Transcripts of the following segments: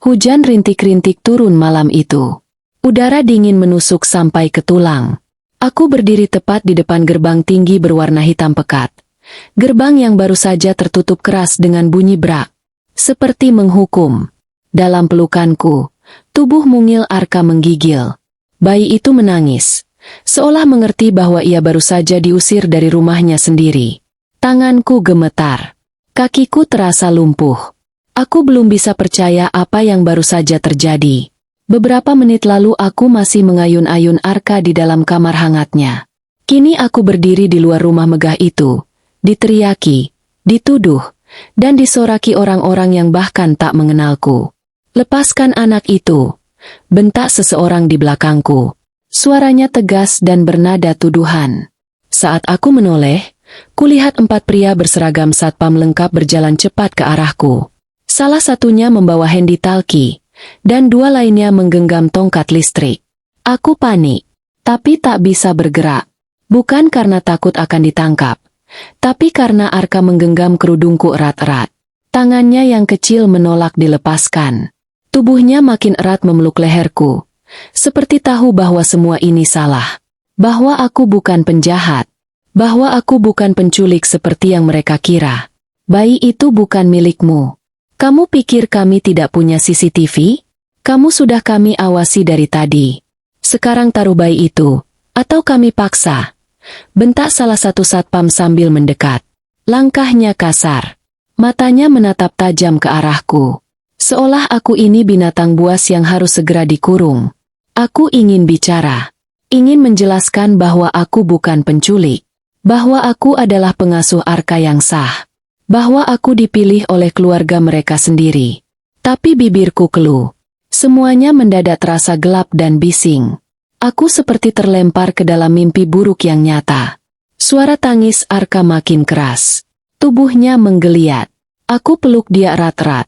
Hujan rintik-rintik turun malam itu. Udara dingin menusuk sampai ke tulang. Aku berdiri tepat di depan gerbang tinggi berwarna hitam pekat. Gerbang yang baru saja tertutup keras dengan bunyi brak. Seperti menghukum. Dalam pelukanku, tubuh mungil Arka menggigil. Bayi itu menangis. Seolah mengerti bahwa ia baru saja diusir dari rumahnya sendiri. Tanganku gemetar. Kakiku terasa lumpuh. Aku belum bisa percaya apa yang baru saja terjadi. Beberapa menit lalu aku masih mengayun-ayun Arka di dalam kamar hangatnya. Kini aku berdiri di luar rumah megah itu, diteriaki, dituduh, dan disoraki orang-orang yang bahkan tak mengenalku. "Lepaskan anak itu," bentak seseorang di belakangku. Suaranya tegas dan bernada tuduhan. Saat aku menoleh, kulihat 4 pria berseragam satpam lengkap berjalan cepat ke arahku. Salah satunya membawa handy-talkie, dan 2 lainnya menggenggam tongkat listrik. Aku panik, tapi tak bisa bergerak. Bukan karena takut akan ditangkap, tapi karena Arka menggenggam kerudungku erat-erat. Tangannya yang kecil menolak dilepaskan. Tubuhnya makin erat memeluk leherku, seperti tahu bahwa semua ini salah. Bahwa aku bukan penjahat. Bahwa aku bukan penculik seperti yang mereka kira. Bayi itu bukan milikmu. Kamu pikir kami tidak punya CCTV? Kamu sudah kami awasi dari tadi. Sekarang taruh bayi itu, atau kami paksa. Bentak salah satu satpam sambil mendekat. Langkahnya kasar. Matanya menatap tajam ke arahku. Seolah aku ini binatang buas yang harus segera dikurung. Aku ingin bicara. Ingin menjelaskan bahwa aku bukan penculik. Bahwa aku adalah pengasuh Arka yang sah. Bahwa aku dipilih oleh keluarga mereka sendiri. Tapi bibirku keluh. Semuanya mendadak terasa gelap dan bising. Aku seperti terlempar ke dalam mimpi buruk yang nyata. Suara tangis Arka makin keras. Tubuhnya menggeliat. Aku peluk dia erat-erat,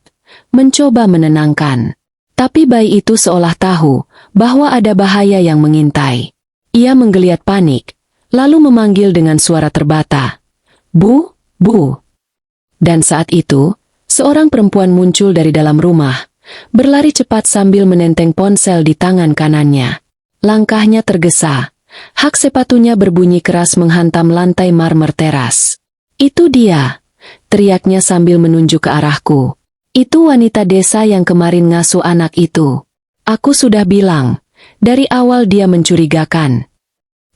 mencoba menenangkan. Tapi bayi itu seolah tahu bahwa ada bahaya yang mengintai. Ia menggeliat panik, lalu memanggil dengan suara terbata. "Bu, Bu." Dan saat itu, seorang perempuan muncul dari dalam rumah, berlari cepat sambil menenteng ponsel di tangan kanannya. Langkahnya tergesa, hak sepatunya berbunyi keras menghantam lantai marmer teras. "Itu dia," teriaknya sambil menunjuk ke arahku. "Itu wanita desa yang kemarin ngasuh anak itu. Aku sudah bilang, dari awal dia mencurigakan.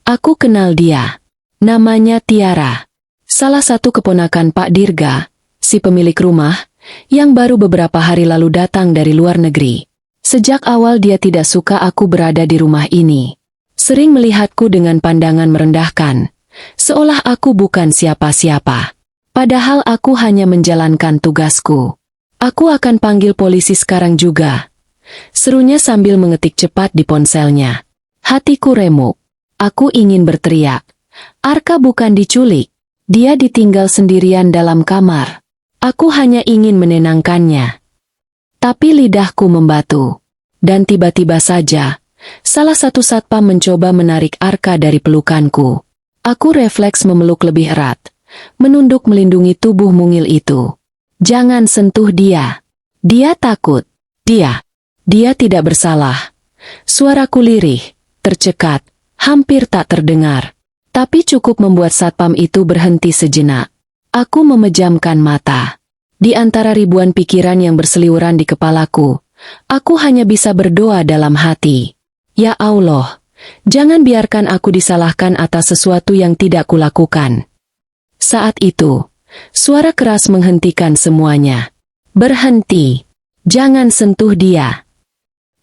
Aku kenal dia. Namanya Tiara. Salah satu keponakan Pak Dirga, si pemilik rumah, yang baru beberapa hari lalu datang dari luar negeri. Sejak awal dia tidak suka aku berada di rumah ini. Sering melihatku dengan pandangan merendahkan, seolah aku bukan siapa-siapa. Padahal aku hanya menjalankan tugasku. Aku akan panggil polisi sekarang juga," serunya sambil mengetik cepat di ponselnya. Hatiku remuk. Aku ingin berteriak. Arka bukan diculik. Dia ditinggal sendirian dalam kamar. Aku hanya ingin menenangkannya. Tapi lidahku membatu. Dan tiba-tiba saja, salah satu satpam mencoba menarik Arka dari pelukanku. Aku refleks memeluk lebih erat, menunduk melindungi tubuh mungil itu. "Jangan sentuh dia. Dia takut. Dia tidak bersalah." Suaraku lirih, tercekat, hampir tak terdengar. Tapi cukup membuat satpam itu berhenti sejenak. Aku memejamkan mata. Di antara ribuan pikiran yang berseliweran di kepalaku, aku hanya bisa berdoa dalam hati. Ya Allah, jangan biarkan aku disalahkan atas sesuatu yang tidak kulakukan. Saat itu, suara keras menghentikan semuanya. "Berhenti. Jangan sentuh dia."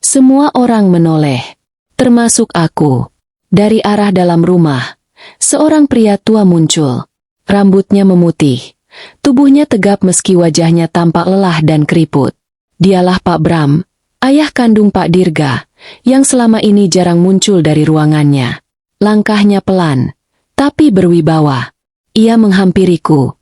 Semua orang menoleh, termasuk aku. Dari arah dalam rumah, seorang pria tua muncul. Rambutnya memutih, tubuhnya tegap meski wajahnya tampak lelah dan keriput. Dialah Pak Bram, ayah kandung Pak Dirga, yang selama ini jarang muncul dari ruangannya. Langkahnya pelan, tapi berwibawa. Ia menghampiriku,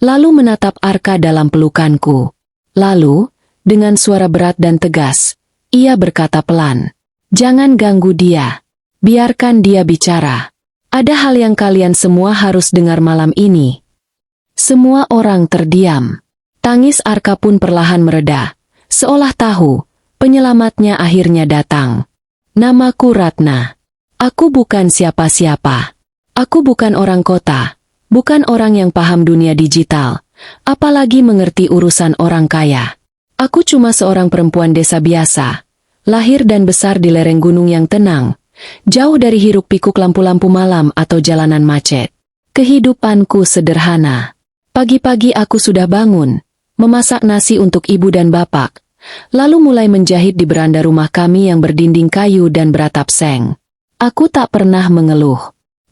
lalu menatap Arka dalam pelukanku. Lalu, dengan suara berat dan tegas, ia berkata pelan, "Jangan ganggu dia. Biarkan dia bicara. Ada hal yang kalian semua harus dengar malam ini." Semua orang terdiam. Tangis Arka pun perlahan mereda, seolah tahu Penyelamatnya akhirnya datang. Namaku Ratna. Aku bukan siapa-siapa. Aku bukan orang kota. Bukan orang yang paham dunia digital. Apalagi mengerti urusan orang kaya. Aku cuma seorang perempuan desa biasa. Lahir dan besar di lereng gunung yang tenang. Jauh dari hiruk-pikuk lampu-lampu malam atau jalanan macet. Kehidupanku sederhana. Pagi-pagi aku sudah bangun. Memasak nasi untuk ibu dan bapak. Lalu mulai menjahit di beranda rumah kami yang berdinding kayu dan beratap seng. Aku tak pernah mengeluh.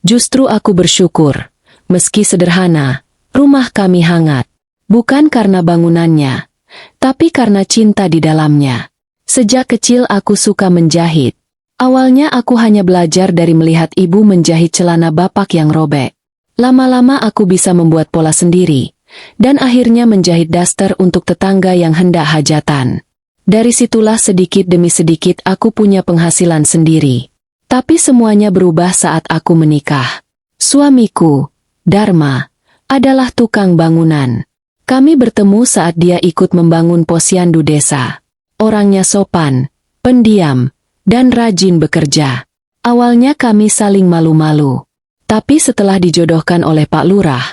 Justru aku bersyukur. Meski sederhana, rumah kami hangat. Bukan karena bangunannya, tapi karena cinta di dalamnya. Sejak kecil aku suka menjahit. Awalnya aku hanya belajar dari melihat ibu menjahit celana bapak yang robek. Lama-lama aku bisa membuat pola sendiri. Dan akhirnya menjahit daster untuk tetangga yang hendak hajatan. Dari situlah sedikit demi sedikit aku punya penghasilan sendiri. Tapi semuanya berubah saat aku menikah. Suamiku, Dharma, adalah tukang bangunan. Kami bertemu saat dia ikut membangun posyandu desa. Orangnya sopan, pendiam, dan rajin bekerja. Awalnya kami saling malu-malu. Tapi setelah dijodohkan oleh Pak Lurah,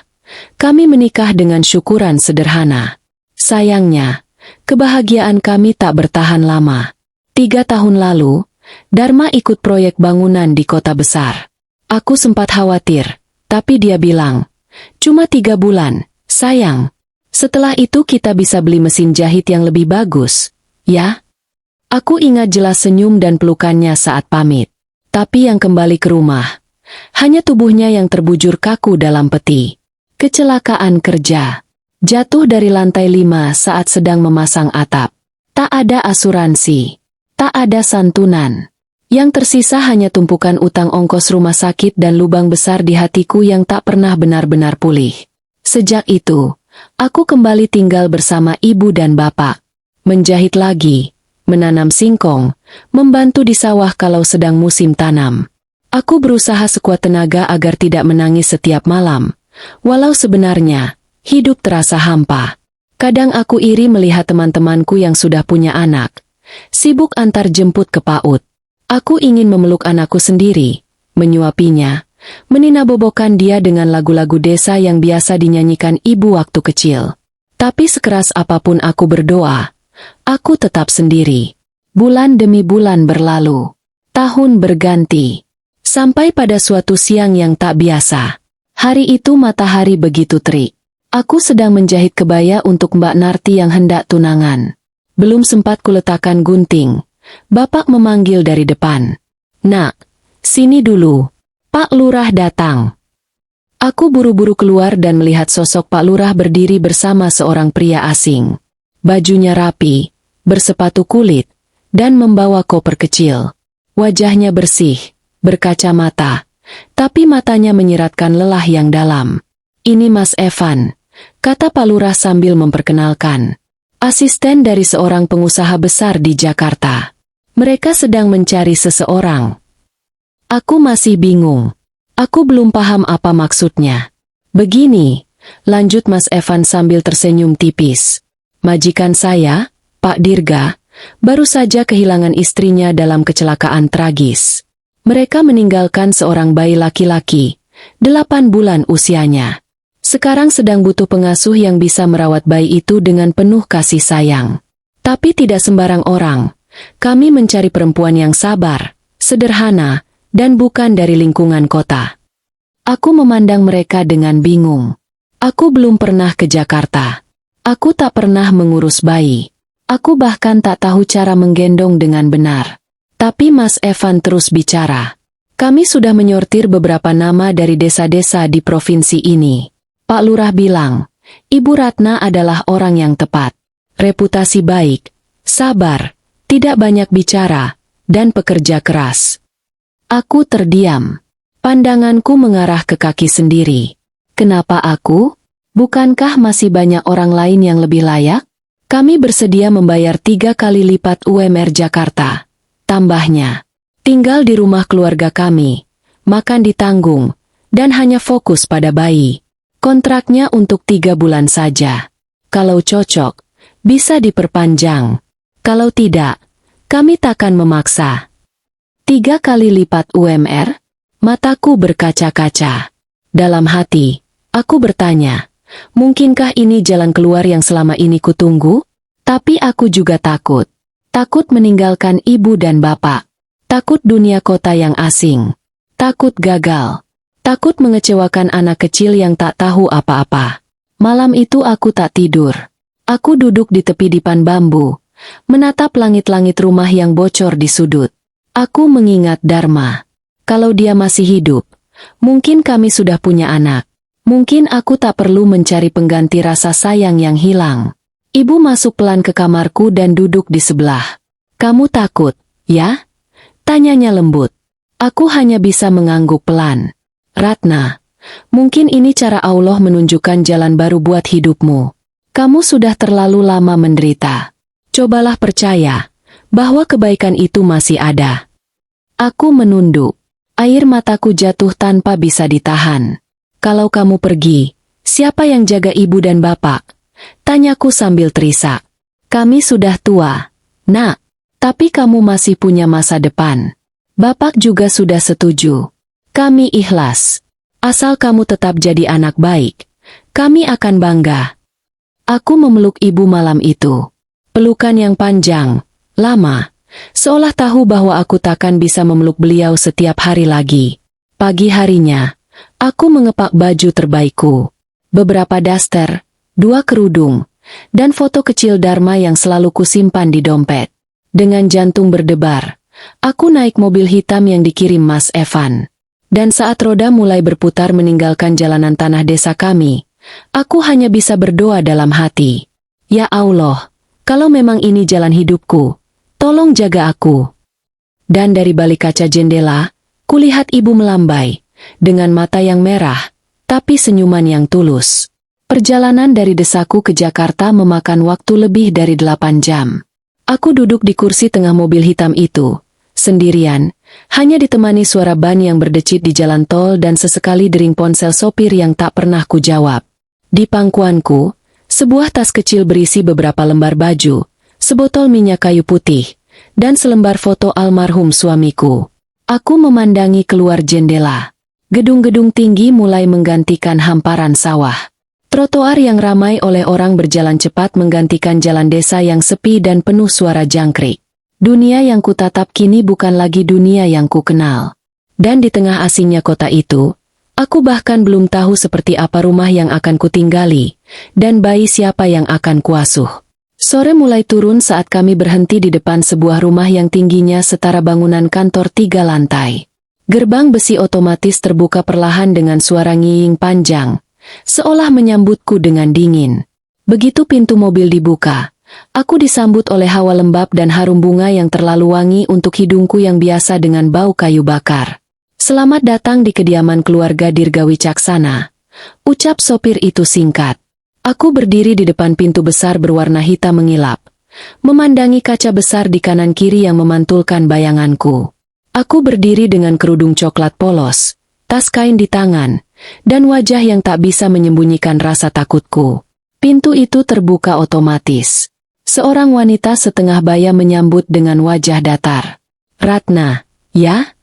kami menikah dengan syukuran sederhana. Sayangnya, kebahagiaan kami tak bertahan lama. 3 tahun lalu, Dharma ikut proyek bangunan di kota besar. Aku sempat khawatir, tapi dia bilang, cuma 3 bulan, sayang. Setelah itu kita bisa beli mesin jahit yang lebih bagus, ya? Aku ingat jelas senyum dan pelukannya saat pamit. Tapi yang kembali ke rumah, hanya tubuhnya yang terbujur kaku dalam peti. Kecelakaan kerja. Jatuh dari lantai 5 saat sedang memasang atap. Tak ada asuransi. Tak ada santunan. Yang tersisa hanya tumpukan utang ongkos rumah sakit dan lubang besar di hatiku yang tak pernah benar-benar pulih. Sejak itu, aku kembali tinggal bersama ibu dan bapak. Menjahit lagi, menanam singkong, membantu di sawah kalau sedang musim tanam. Aku berusaha sekuat tenaga agar tidak menangis setiap malam. Walau sebenarnya, hidup terasa hampa. Kadang aku iri melihat teman-temanku yang sudah punya anak. Sibuk antar jemput ke PAUD. Aku ingin memeluk anakku sendiri, menyuapinya, meninabobokan dia dengan lagu-lagu desa yang biasa dinyanyikan ibu waktu kecil. Tapi sekeras apapun aku berdoa, aku tetap sendiri. Bulan demi bulan berlalu. Tahun berganti. Sampai pada suatu siang yang tak biasa. Hari itu matahari begitu terik. Aku sedang menjahit kebaya untuk Mbak Narti yang hendak tunangan. Belum sempat kuletakkan gunting. Bapak memanggil dari depan. Nak, sini dulu. Pak Lurah datang. Aku buru-buru keluar dan melihat sosok Pak Lurah berdiri bersama seorang pria asing. Bajunya rapi, bersepatu kulit, dan membawa koper kecil. Wajahnya bersih, berkacamata. Tapi matanya menyiratkan lelah yang dalam. Ini Mas Evan, kata Pak Lurah sambil memperkenalkan. Asisten dari seorang pengusaha besar di Jakarta. Mereka sedang mencari seseorang. Aku masih bingung. Aku belum paham apa maksudnya. Begini, lanjut Mas Evan sambil tersenyum tipis. Majikan saya, Pak Dirga, baru saja kehilangan istrinya dalam kecelakaan tragis. Mereka meninggalkan seorang bayi laki-laki, 8 bulan usianya. Sekarang sedang butuh pengasuh yang bisa merawat bayi itu dengan penuh kasih sayang. Tapi tidak sembarang orang. Kami mencari perempuan yang sabar, sederhana, dan bukan dari lingkungan kota. Aku memandang mereka dengan bingung. Aku belum pernah ke Jakarta. Aku tak pernah mengurus bayi. Aku bahkan tak tahu cara menggendong dengan benar. Tapi Mas Evan terus bicara. Kami sudah menyortir beberapa nama dari desa-desa di provinsi ini. Pak Lurah bilang, Ibu Ratna adalah orang yang tepat. Reputasi baik, sabar, tidak banyak bicara, dan pekerja keras. Aku terdiam. Pandanganku mengarah ke kaki sendiri. Kenapa aku? Bukankah masih banyak orang lain yang lebih layak? Kami bersedia membayar 3 kali lipat UMR Jakarta. Tambahnya, tinggal di rumah keluarga kami, makan ditanggung, dan hanya fokus pada bayi. Kontraknya untuk 3 bulan saja. Kalau cocok, bisa diperpanjang. Kalau tidak, Kami takkan memaksa. 3 kali lipat UMR? Mataku berkaca-kaca. Dalam hati, aku bertanya, mungkinkah ini jalan keluar yang selama ini kutunggu? Tapi aku juga takut. Takut meninggalkan ibu dan bapak. Takut dunia kota yang asing. Takut gagal. Takut mengecewakan anak kecil yang tak tahu apa-apa. Malam itu aku tak tidur. Aku duduk di tepi dipan bambu, menatap langit-langit rumah yang bocor di sudut. Aku mengingat Dharma. Kalau dia masih hidup, mungkin kami sudah punya anak. Mungkin aku tak perlu mencari pengganti rasa sayang yang hilang. Ibu masuk pelan ke kamarku dan duduk di sebelah. Kamu takut, ya? Tanyanya lembut. Aku hanya bisa mengangguk pelan. Ratna, mungkin ini cara Allah menunjukkan jalan baru buat hidupmu. Kamu sudah terlalu lama menderita. Cobalah percaya bahwa kebaikan itu masih ada. Aku menunduk. Air mataku jatuh tanpa bisa ditahan. Kalau kamu pergi, siapa yang jaga ibu dan bapak? Tanyaku sambil terisak. Kami sudah tua, nak. Tapi kamu masih punya masa depan. Bapak juga sudah setuju. Kami ikhlas. Asal kamu tetap jadi anak baik, kami akan bangga. Aku memeluk ibu malam itu. Pelukan yang panjang, lama. Seolah tahu bahwa aku takkan bisa memeluk beliau setiap hari lagi. Pagi harinya, aku mengepak baju terbaikku. Beberapa daster, 2 kerudung, dan foto kecil Dharma yang selalu kusimpan di dompet. Dengan jantung berdebar, aku naik mobil hitam yang dikirim Mas Evan. Dan saat roda mulai berputar meninggalkan jalanan tanah desa kami, aku hanya bisa berdoa dalam hati. Ya Allah, kalau memang ini jalan hidupku, tolong jaga aku. Dan dari balik kaca jendela, kulihat ibu melambai, dengan mata yang merah, tapi senyuman yang tulus. Perjalanan dari desaku ke Jakarta memakan waktu lebih dari 8 jam. Aku duduk di kursi tengah mobil hitam itu, sendirian, hanya ditemani suara ban yang berdecit di jalan tol dan sesekali dering ponsel sopir yang tak pernah kujawab. Di pangkuanku, sebuah tas kecil berisi beberapa lembar baju, sebotol minyak kayu putih, dan selembar foto almarhum suamiku. Aku memandangi keluar jendela. Gedung-gedung tinggi mulai menggantikan hamparan sawah. Trotoar yang ramai oleh orang berjalan cepat menggantikan jalan desa yang sepi dan penuh suara jangkrik. Dunia yang kutatap kini bukan lagi dunia yang kukenal. Dan di tengah asingnya kota itu, aku bahkan belum tahu seperti apa rumah yang akan kutinggali, dan bayi siapa yang akan kuasuh. Sore mulai turun saat kami berhenti di depan sebuah rumah yang tingginya setara bangunan kantor 3 lantai. Gerbang besi otomatis terbuka perlahan dengan suara ngiing panjang, seolah menyambutku dengan dingin. Begitu pintu mobil dibuka, aku disambut oleh hawa lembab dan harum bunga yang terlalu wangi untuk hidungku yang biasa dengan bau kayu bakar. Selamat datang di kediaman keluarga Dirgawi Caksana, ucap sopir itu singkat. Aku berdiri di depan pintu besar berwarna hitam mengilap, memandangi kaca besar di kanan kiri yang memantulkan bayanganku. Aku berdiri dengan kerudung coklat polos, tas kain di tangan, dan wajah yang tak bisa menyembunyikan rasa takutku. Pintu itu terbuka otomatis. Seorang wanita setengah baya menyambut dengan wajah datar. Ratna, ya?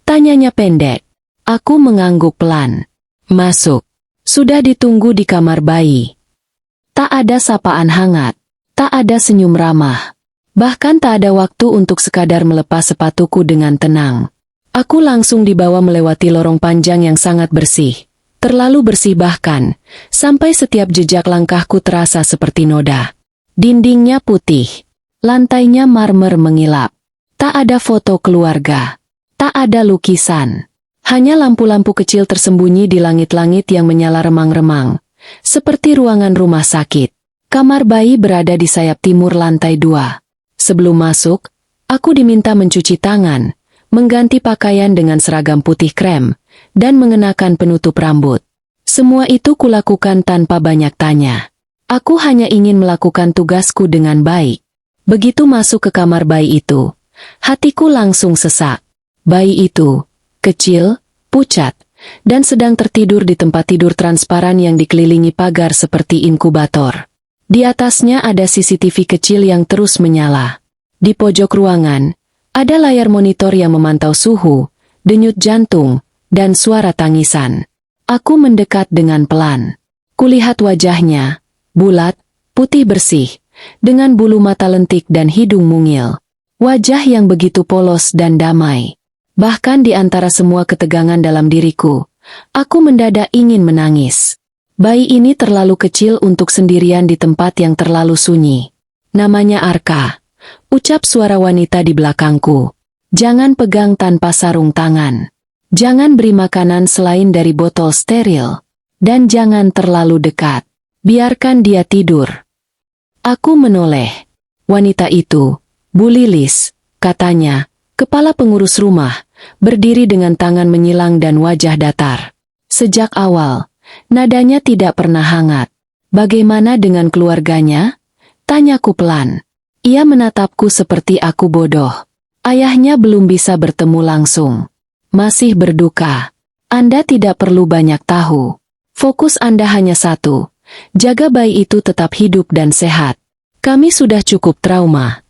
Tanyanya pendek. Aku mengangguk pelan. Masuk. Sudah ditunggu di kamar bayi. Tak ada sapaan hangat, tak ada senyum ramah. Bahkan tak ada waktu untuk sekadar melepas sepatuku dengan tenang. Aku langsung dibawa melewati lorong panjang yang sangat bersih. Terlalu bersih bahkan, sampai setiap jejak langkahku terasa seperti noda. Dindingnya putih, lantainya marmer mengilap. Tak ada foto keluarga, tak ada lukisan. Hanya lampu-lampu kecil tersembunyi di langit-langit yang menyala remang-remang. Seperti ruangan rumah sakit. Kamar bayi berada di sayap timur lantai 2. Sebelum masuk, aku diminta mencuci tangan, mengganti pakaian dengan seragam putih krem, dan mengenakan penutup rambut. Semua itu kulakukan tanpa banyak tanya. Aku hanya ingin melakukan tugasku dengan baik. Begitu masuk ke kamar bayi itu, hatiku langsung sesak. Bayi itu, kecil, pucat, dan sedang tertidur di tempat tidur transparan yang dikelilingi pagar seperti inkubator. Di atasnya ada CCTV kecil yang terus menyala. Di pojok ruangan, ada layar monitor yang memantau suhu, denyut jantung, dan suara tangisan. Aku mendekat dengan pelan. Kulihat wajahnya, bulat, putih bersih, dengan bulu mata lentik dan hidung mungil. Wajah yang begitu polos dan damai. Bahkan di antara semua ketegangan dalam diriku, aku mendadak ingin menangis. Bayi ini terlalu kecil untuk sendirian di tempat yang terlalu sunyi. Namanya Arka. Ucap suara wanita di belakangku. Jangan pegang tanpa sarung tangan. Jangan beri makanan selain dari botol steril. Dan jangan terlalu dekat. Biarkan dia tidur. Aku menoleh. Wanita itu, Bu Lilis, katanya, kepala pengurus rumah, berdiri dengan tangan menyilang dan wajah datar. Sejak awal, nadanya tidak pernah hangat. Bagaimana dengan keluarganya? Tanyaku pelan. Ia menatapku seperti aku bodoh. Ayahnya belum bisa bertemu langsung. Masih berduka. Anda tidak perlu banyak tahu. Fokus Anda hanya satu. Jaga bayi itu tetap hidup dan sehat. Kami sudah cukup trauma.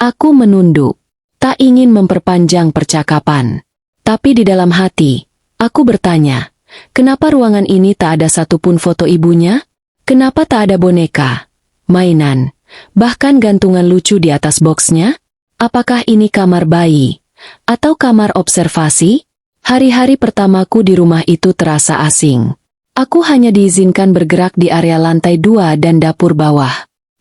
Aku menunduk. Tak ingin memperpanjang percakapan. Tapi di dalam hati, aku bertanya, kenapa ruangan ini tak ada satupun foto ibunya? Kenapa tak ada boneka, mainan, bahkan gantungan lucu di atas boxnya? Apakah ini kamar bayi? Atau kamar observasi? Hari-hari pertamaku di rumah itu terasa asing. Aku hanya diizinkan bergerak di area lantai 2 dan dapur bawah.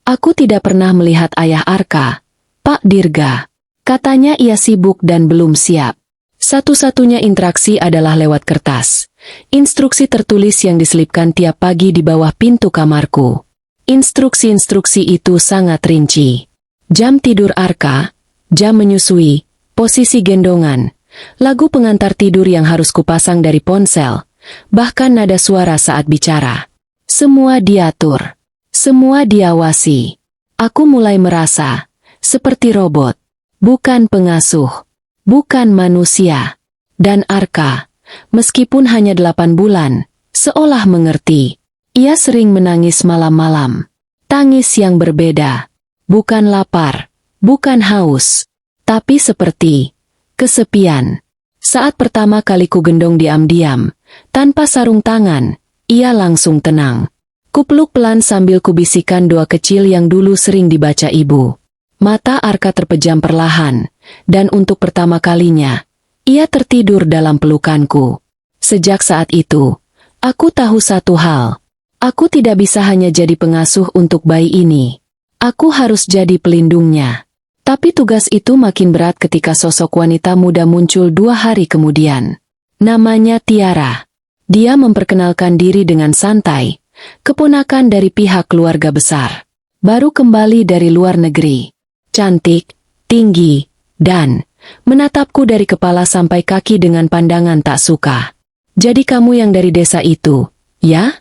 Aku tidak pernah melihat ayah Arka, Pak Dirga. Katanya ia sibuk dan belum siap. Satu-satunya interaksi adalah lewat kertas. Instruksi tertulis yang diselipkan tiap pagi di bawah pintu kamarku. Instruksi-instruksi itu sangat rinci. Jam tidur Arka, jam menyusui, posisi gendongan, lagu pengantar tidur yang harus kupasang dari ponsel, bahkan nada suara saat bicara. Semua diatur. Semua diawasi. Aku mulai merasa seperti robot. Bukan pengasuh, bukan manusia. Dan Arka, meskipun hanya 8 bulan, seolah mengerti. Ia sering menangis malam-malam. Tangis yang berbeda. Bukan lapar, bukan haus, tapi seperti kesepian. Saat pertama kali ku gendong diam-diam, tanpa sarung tangan, ia langsung tenang. Kupeluk pelan sambil kubisikan doa kecil yang dulu sering dibaca ibu. Mata Arka terpejam perlahan, dan untuk pertama kalinya, ia tertidur dalam pelukanku. Sejak saat itu, aku tahu satu hal. Aku tidak bisa hanya jadi pengasuh untuk bayi ini. Aku harus jadi pelindungnya. Tapi tugas itu makin berat ketika sosok wanita muda muncul 2 hari kemudian. Namanya Tiara. Dia memperkenalkan diri dengan santai, keponakan dari pihak keluarga besar. Baru kembali dari luar negeri. Cantik, tinggi, dan menatapku dari kepala sampai kaki dengan pandangan tak suka. Jadi kamu yang dari desa itu, ya?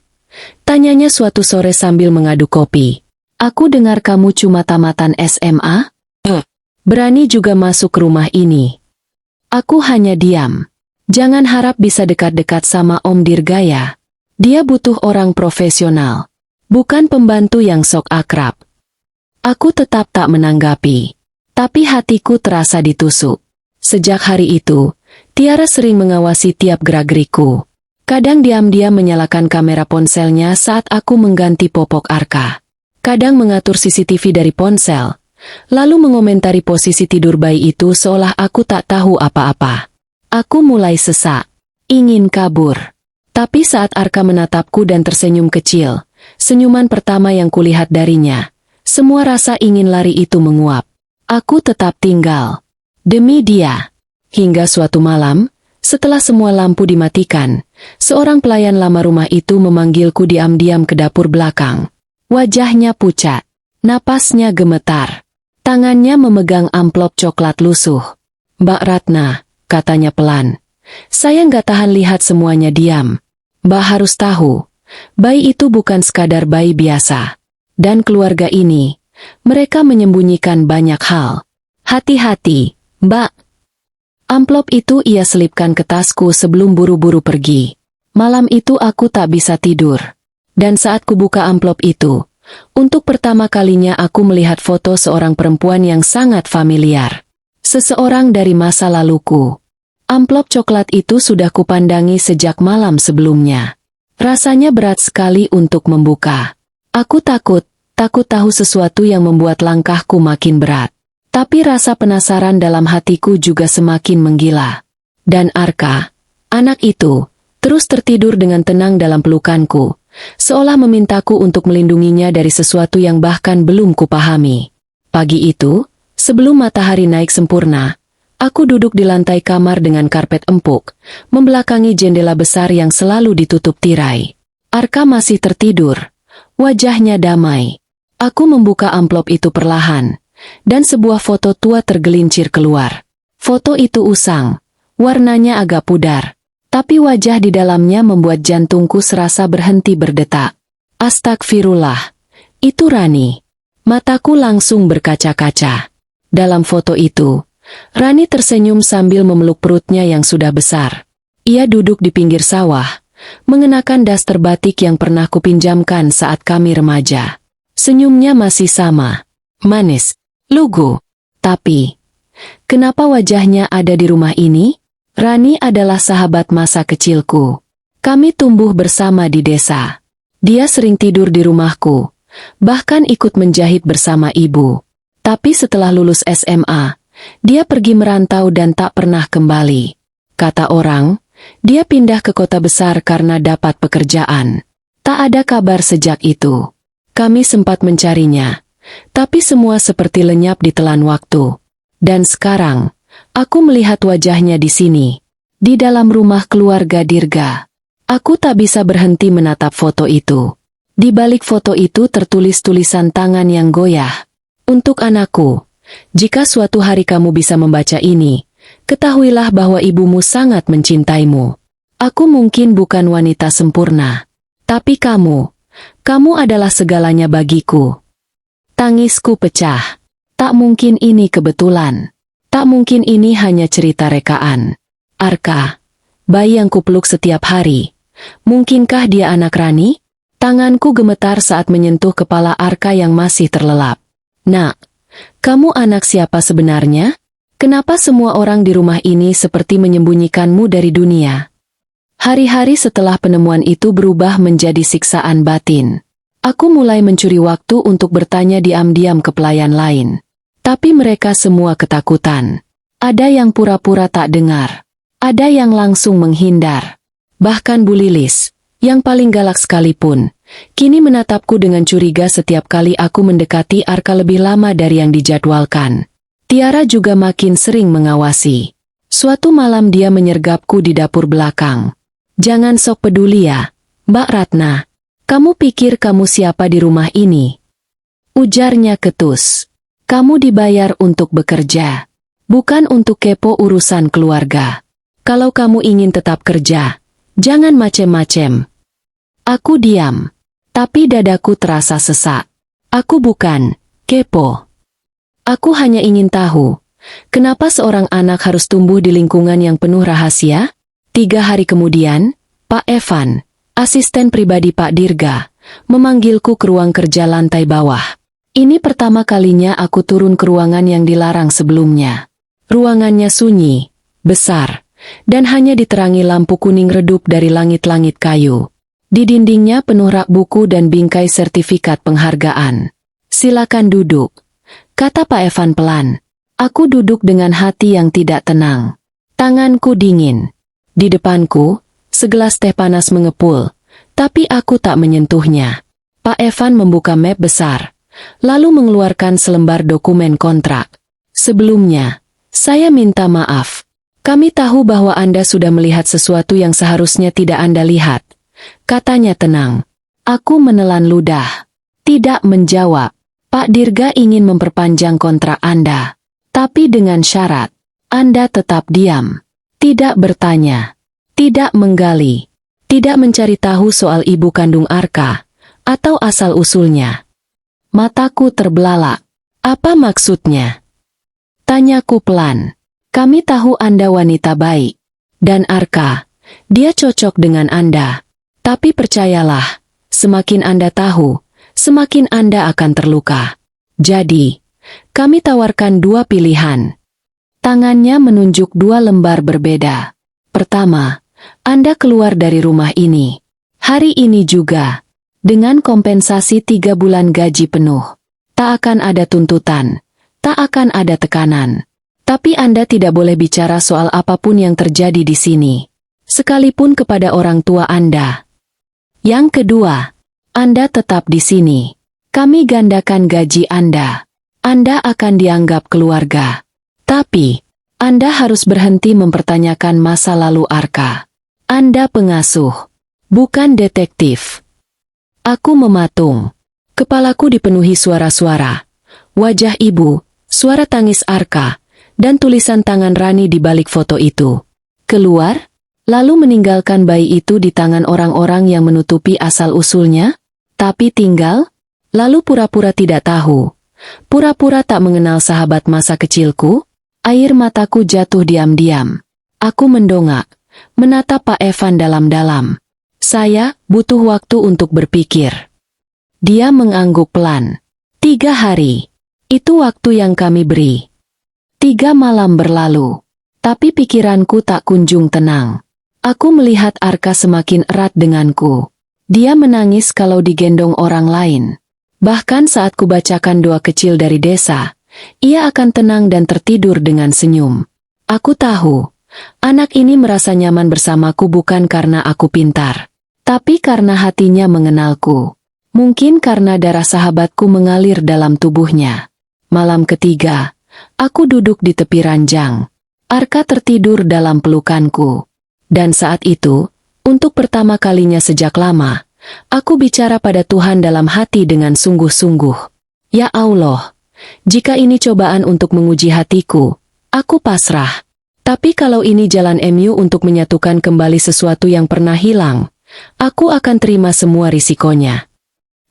Tanyanya suatu sore sambil mengaduk kopi. Aku dengar kamu cuma tamatan SMA? Berani juga masuk ke rumah ini. Aku hanya diam. Jangan harap bisa dekat-dekat sama Om Dirgaya. Dia butuh orang profesional. Bukan pembantu yang sok akrab. Aku tetap tak menanggapi. Tapi hatiku terasa ditusuk. Sejak hari itu, Tiara sering mengawasi tiap gerak-geriku. Kadang diam-diam menyalakan kamera ponselnya saat aku mengganti popok Arka. Kadang mengatur CCTV dari ponsel, lalu mengomentari posisi tidur bayi itu seolah aku tak tahu apa-apa. Aku mulai sesak, ingin kabur. Tapi saat Arka menatapku dan tersenyum kecil, senyuman pertama yang kulihat darinya, semua rasa ingin lari itu menguap. Aku tetap tinggal. Demi dia. Hingga suatu malam, setelah semua lampu dimatikan, seorang pelayan lama rumah itu memanggilku diam-diam ke dapur belakang. Wajahnya pucat, napasnya gemetar. Tangannya memegang amplop coklat lusuh. Mbak Ratna, katanya pelan. Saya nggak tahan lihat semuanya diam. Mbak harus tahu, bayi itu bukan sekadar bayi biasa. Dan keluarga ini, mereka menyembunyikan banyak hal. Hati-hati, Mbak. Amplop itu ia selipkan ke tasku sebelum buru-buru pergi. Malam itu aku tak bisa tidur. Dan saat kubuka amplop itu, Untuk pertama kalinya aku melihat foto seorang perempuan yang sangat familiar. Seseorang dari masa laluku. Amplop coklat itu sudah kupandangi sejak malam sebelumnya. Rasanya berat sekali untuk membuka. Aku takut tahu sesuatu yang membuat langkahku makin berat. Tapi rasa penasaran dalam hatiku juga semakin menggila. Dan Arka, anak itu, terus tertidur dengan tenang dalam pelukanku, seolah memintaku untuk melindunginya dari sesuatu yang bahkan belum kupahami. Pagi itu, sebelum matahari naik sempurna, aku duduk di lantai kamar dengan karpet empuk, membelakangi jendela besar yang selalu ditutup tirai. Arka masih tertidur, wajahnya damai. Aku membuka amplop itu perlahan, dan sebuah foto tua tergelincir keluar. Foto itu usang, warnanya agak pudar, tapi wajah di dalamnya membuat jantungku serasa berhenti berdetak. Astagfirullah, itu Rani. Mataku langsung berkaca-kaca. Dalam foto itu, Rani tersenyum sambil memeluk perutnya yang sudah besar. Ia duduk di pinggir sawah, mengenakan daster batik yang pernah kupinjamkan saat kami remaja. Senyumnya masih sama, manis, lugu. Tapi, kenapa wajahnya ada di rumah ini? Rani adalah sahabat masa kecilku. Kami tumbuh bersama di desa. Dia sering tidur di rumahku, bahkan ikut menjahit bersama ibu. Tapi setelah lulus SMA, dia pergi merantau dan tak pernah kembali. Kata orang, dia pindah ke kota besar karena dapat pekerjaan. Tak ada kabar sejak itu. Kami sempat mencarinya, tapi semua seperti lenyap ditelan waktu. Dan sekarang, aku melihat wajahnya di sini, di dalam rumah keluarga Dirga. Aku tak bisa berhenti menatap foto itu. Di balik foto itu tertulis tulisan tangan yang goyah. Untuk anakku, jika suatu hari kamu bisa membaca ini, ketahuilah bahwa ibumu sangat mencintaimu. Aku mungkin bukan wanita sempurna, tapi kamu adalah segalanya bagiku. Tangisku pecah. Tak mungkin ini kebetulan. Tak mungkin ini hanya cerita rekaan. Arka, bayi yang kupeluk setiap hari. Mungkinkah dia anak Rani? Tanganku gemetar saat menyentuh kepala Arka yang masih terlelap. Nak, kamu anak siapa sebenarnya? Kenapa semua orang di rumah ini seperti menyembunyikanmu dari dunia? Hari-hari setelah penemuan itu berubah menjadi siksaan batin. Aku mulai mencuri waktu untuk bertanya diam-diam ke pelayan lain. Tapi mereka semua ketakutan. Ada yang pura-pura tak dengar. Ada yang langsung menghindar. Bahkan Bu Lilis, yang paling galak sekalipun, kini menatapku dengan curiga setiap kali aku mendekati Arka lebih lama dari yang dijadwalkan. Tiara juga makin sering mengawasi. Suatu malam dia menyergapku di dapur belakang. Jangan sok peduli ya, Mbak Ratna. Kamu pikir kamu siapa di rumah ini? Ujarnya ketus. Kamu dibayar untuk bekerja, bukan untuk kepo urusan keluarga. Kalau kamu ingin tetap kerja, jangan macem-macem. Aku diam, tapi dadaku terasa sesak. Aku bukan kepo. Aku hanya ingin tahu, kenapa seorang anak harus tumbuh di lingkungan yang penuh rahasia? 3 hari kemudian, Pak Evan, asisten pribadi Pak Dirga, memanggilku ke ruang kerja lantai bawah. Ini pertama kalinya aku turun ke ruangan yang dilarang sebelumnya. Ruangannya sunyi, besar, dan hanya diterangi lampu kuning redup dari langit-langit kayu. Di dindingnya penuh rak buku dan bingkai sertifikat penghargaan. Silakan duduk, kata Pak Evan pelan. Aku duduk dengan hati yang tidak tenang. Tanganku dingin. Di depanku, segelas teh panas mengepul, tapi aku tak menyentuhnya. Pak Evan membuka map besar, lalu mengeluarkan selembar dokumen kontrak. Sebelumnya, saya minta maaf. Kami tahu bahwa Anda sudah melihat sesuatu yang seharusnya tidak Anda lihat, katanya tenang. Aku menelan ludah. Tidak menjawab. Pak Dirga ingin memperpanjang kontrak Anda, tapi dengan syarat. Anda tetap diam. Tidak bertanya. Tidak menggali. Tidak mencari tahu soal ibu kandung Arka, atau asal-usulnya. Mataku terbelalak. Apa maksudnya? Tanyaku pelan. Kami tahu Anda wanita baik. Dan Arka, dia cocok dengan Anda. Tapi percayalah, semakin Anda tahu, semakin Anda akan terluka. Jadi, kami tawarkan dua pilihan. Tangannya menunjuk dua lembar berbeda. Pertama, Anda keluar dari rumah ini. Hari ini juga. Dengan kompensasi 3 bulan gaji penuh. Tak akan ada tuntutan. Tak akan ada tekanan. Tapi Anda tidak boleh bicara soal apapun yang terjadi di sini. Sekalipun kepada orang tua Anda. Yang kedua, Anda tetap di sini. Kami gandakan gaji Anda. Anda akan dianggap keluarga. Tapi, Anda harus berhenti mempertanyakan masa lalu Arka. Anda pengasuh, bukan detektif. Aku mematung. Kepalaku dipenuhi suara-suara. Wajah ibu, suara tangis Arka, dan tulisan tangan Rani di balik foto itu. Keluar, lalu meninggalkan bayi itu di tangan orang-orang yang menutupi asal-usulnya? Tapi tinggal? Lalu pura-pura tidak tahu. Pura-pura tak mengenal sahabat masa kecilku? Air mataku jatuh diam-diam. Aku mendongak, menatap Pak Evan dalam-dalam. Saya butuh waktu untuk berpikir. Dia mengangguk pelan. 3 hari. Itu waktu yang kami beri. 3 malam berlalu. Tapi pikiranku tak kunjung tenang. Aku melihat Arka semakin erat denganku. Dia menangis kalau digendong orang lain. Bahkan saat kubacakan doa kecil dari desa, ia akan tenang dan tertidur dengan senyum. Aku tahu, anak ini merasa nyaman bersamaku bukan karena aku pintar, tapi karena hatinya mengenalku. Mungkin karena darah sahabatku mengalir dalam tubuhnya. Malam ketiga, aku duduk di tepi ranjang. Arka tertidur dalam pelukanku. Dan saat itu, untuk pertama kalinya sejak lama, aku bicara pada Tuhan dalam hati dengan sungguh-sungguh. Ya Allah, jika ini cobaan untuk menguji hatiku, aku pasrah. Tapi kalau ini jalan MU untuk menyatukan kembali sesuatu yang pernah hilang, aku akan terima semua risikonya.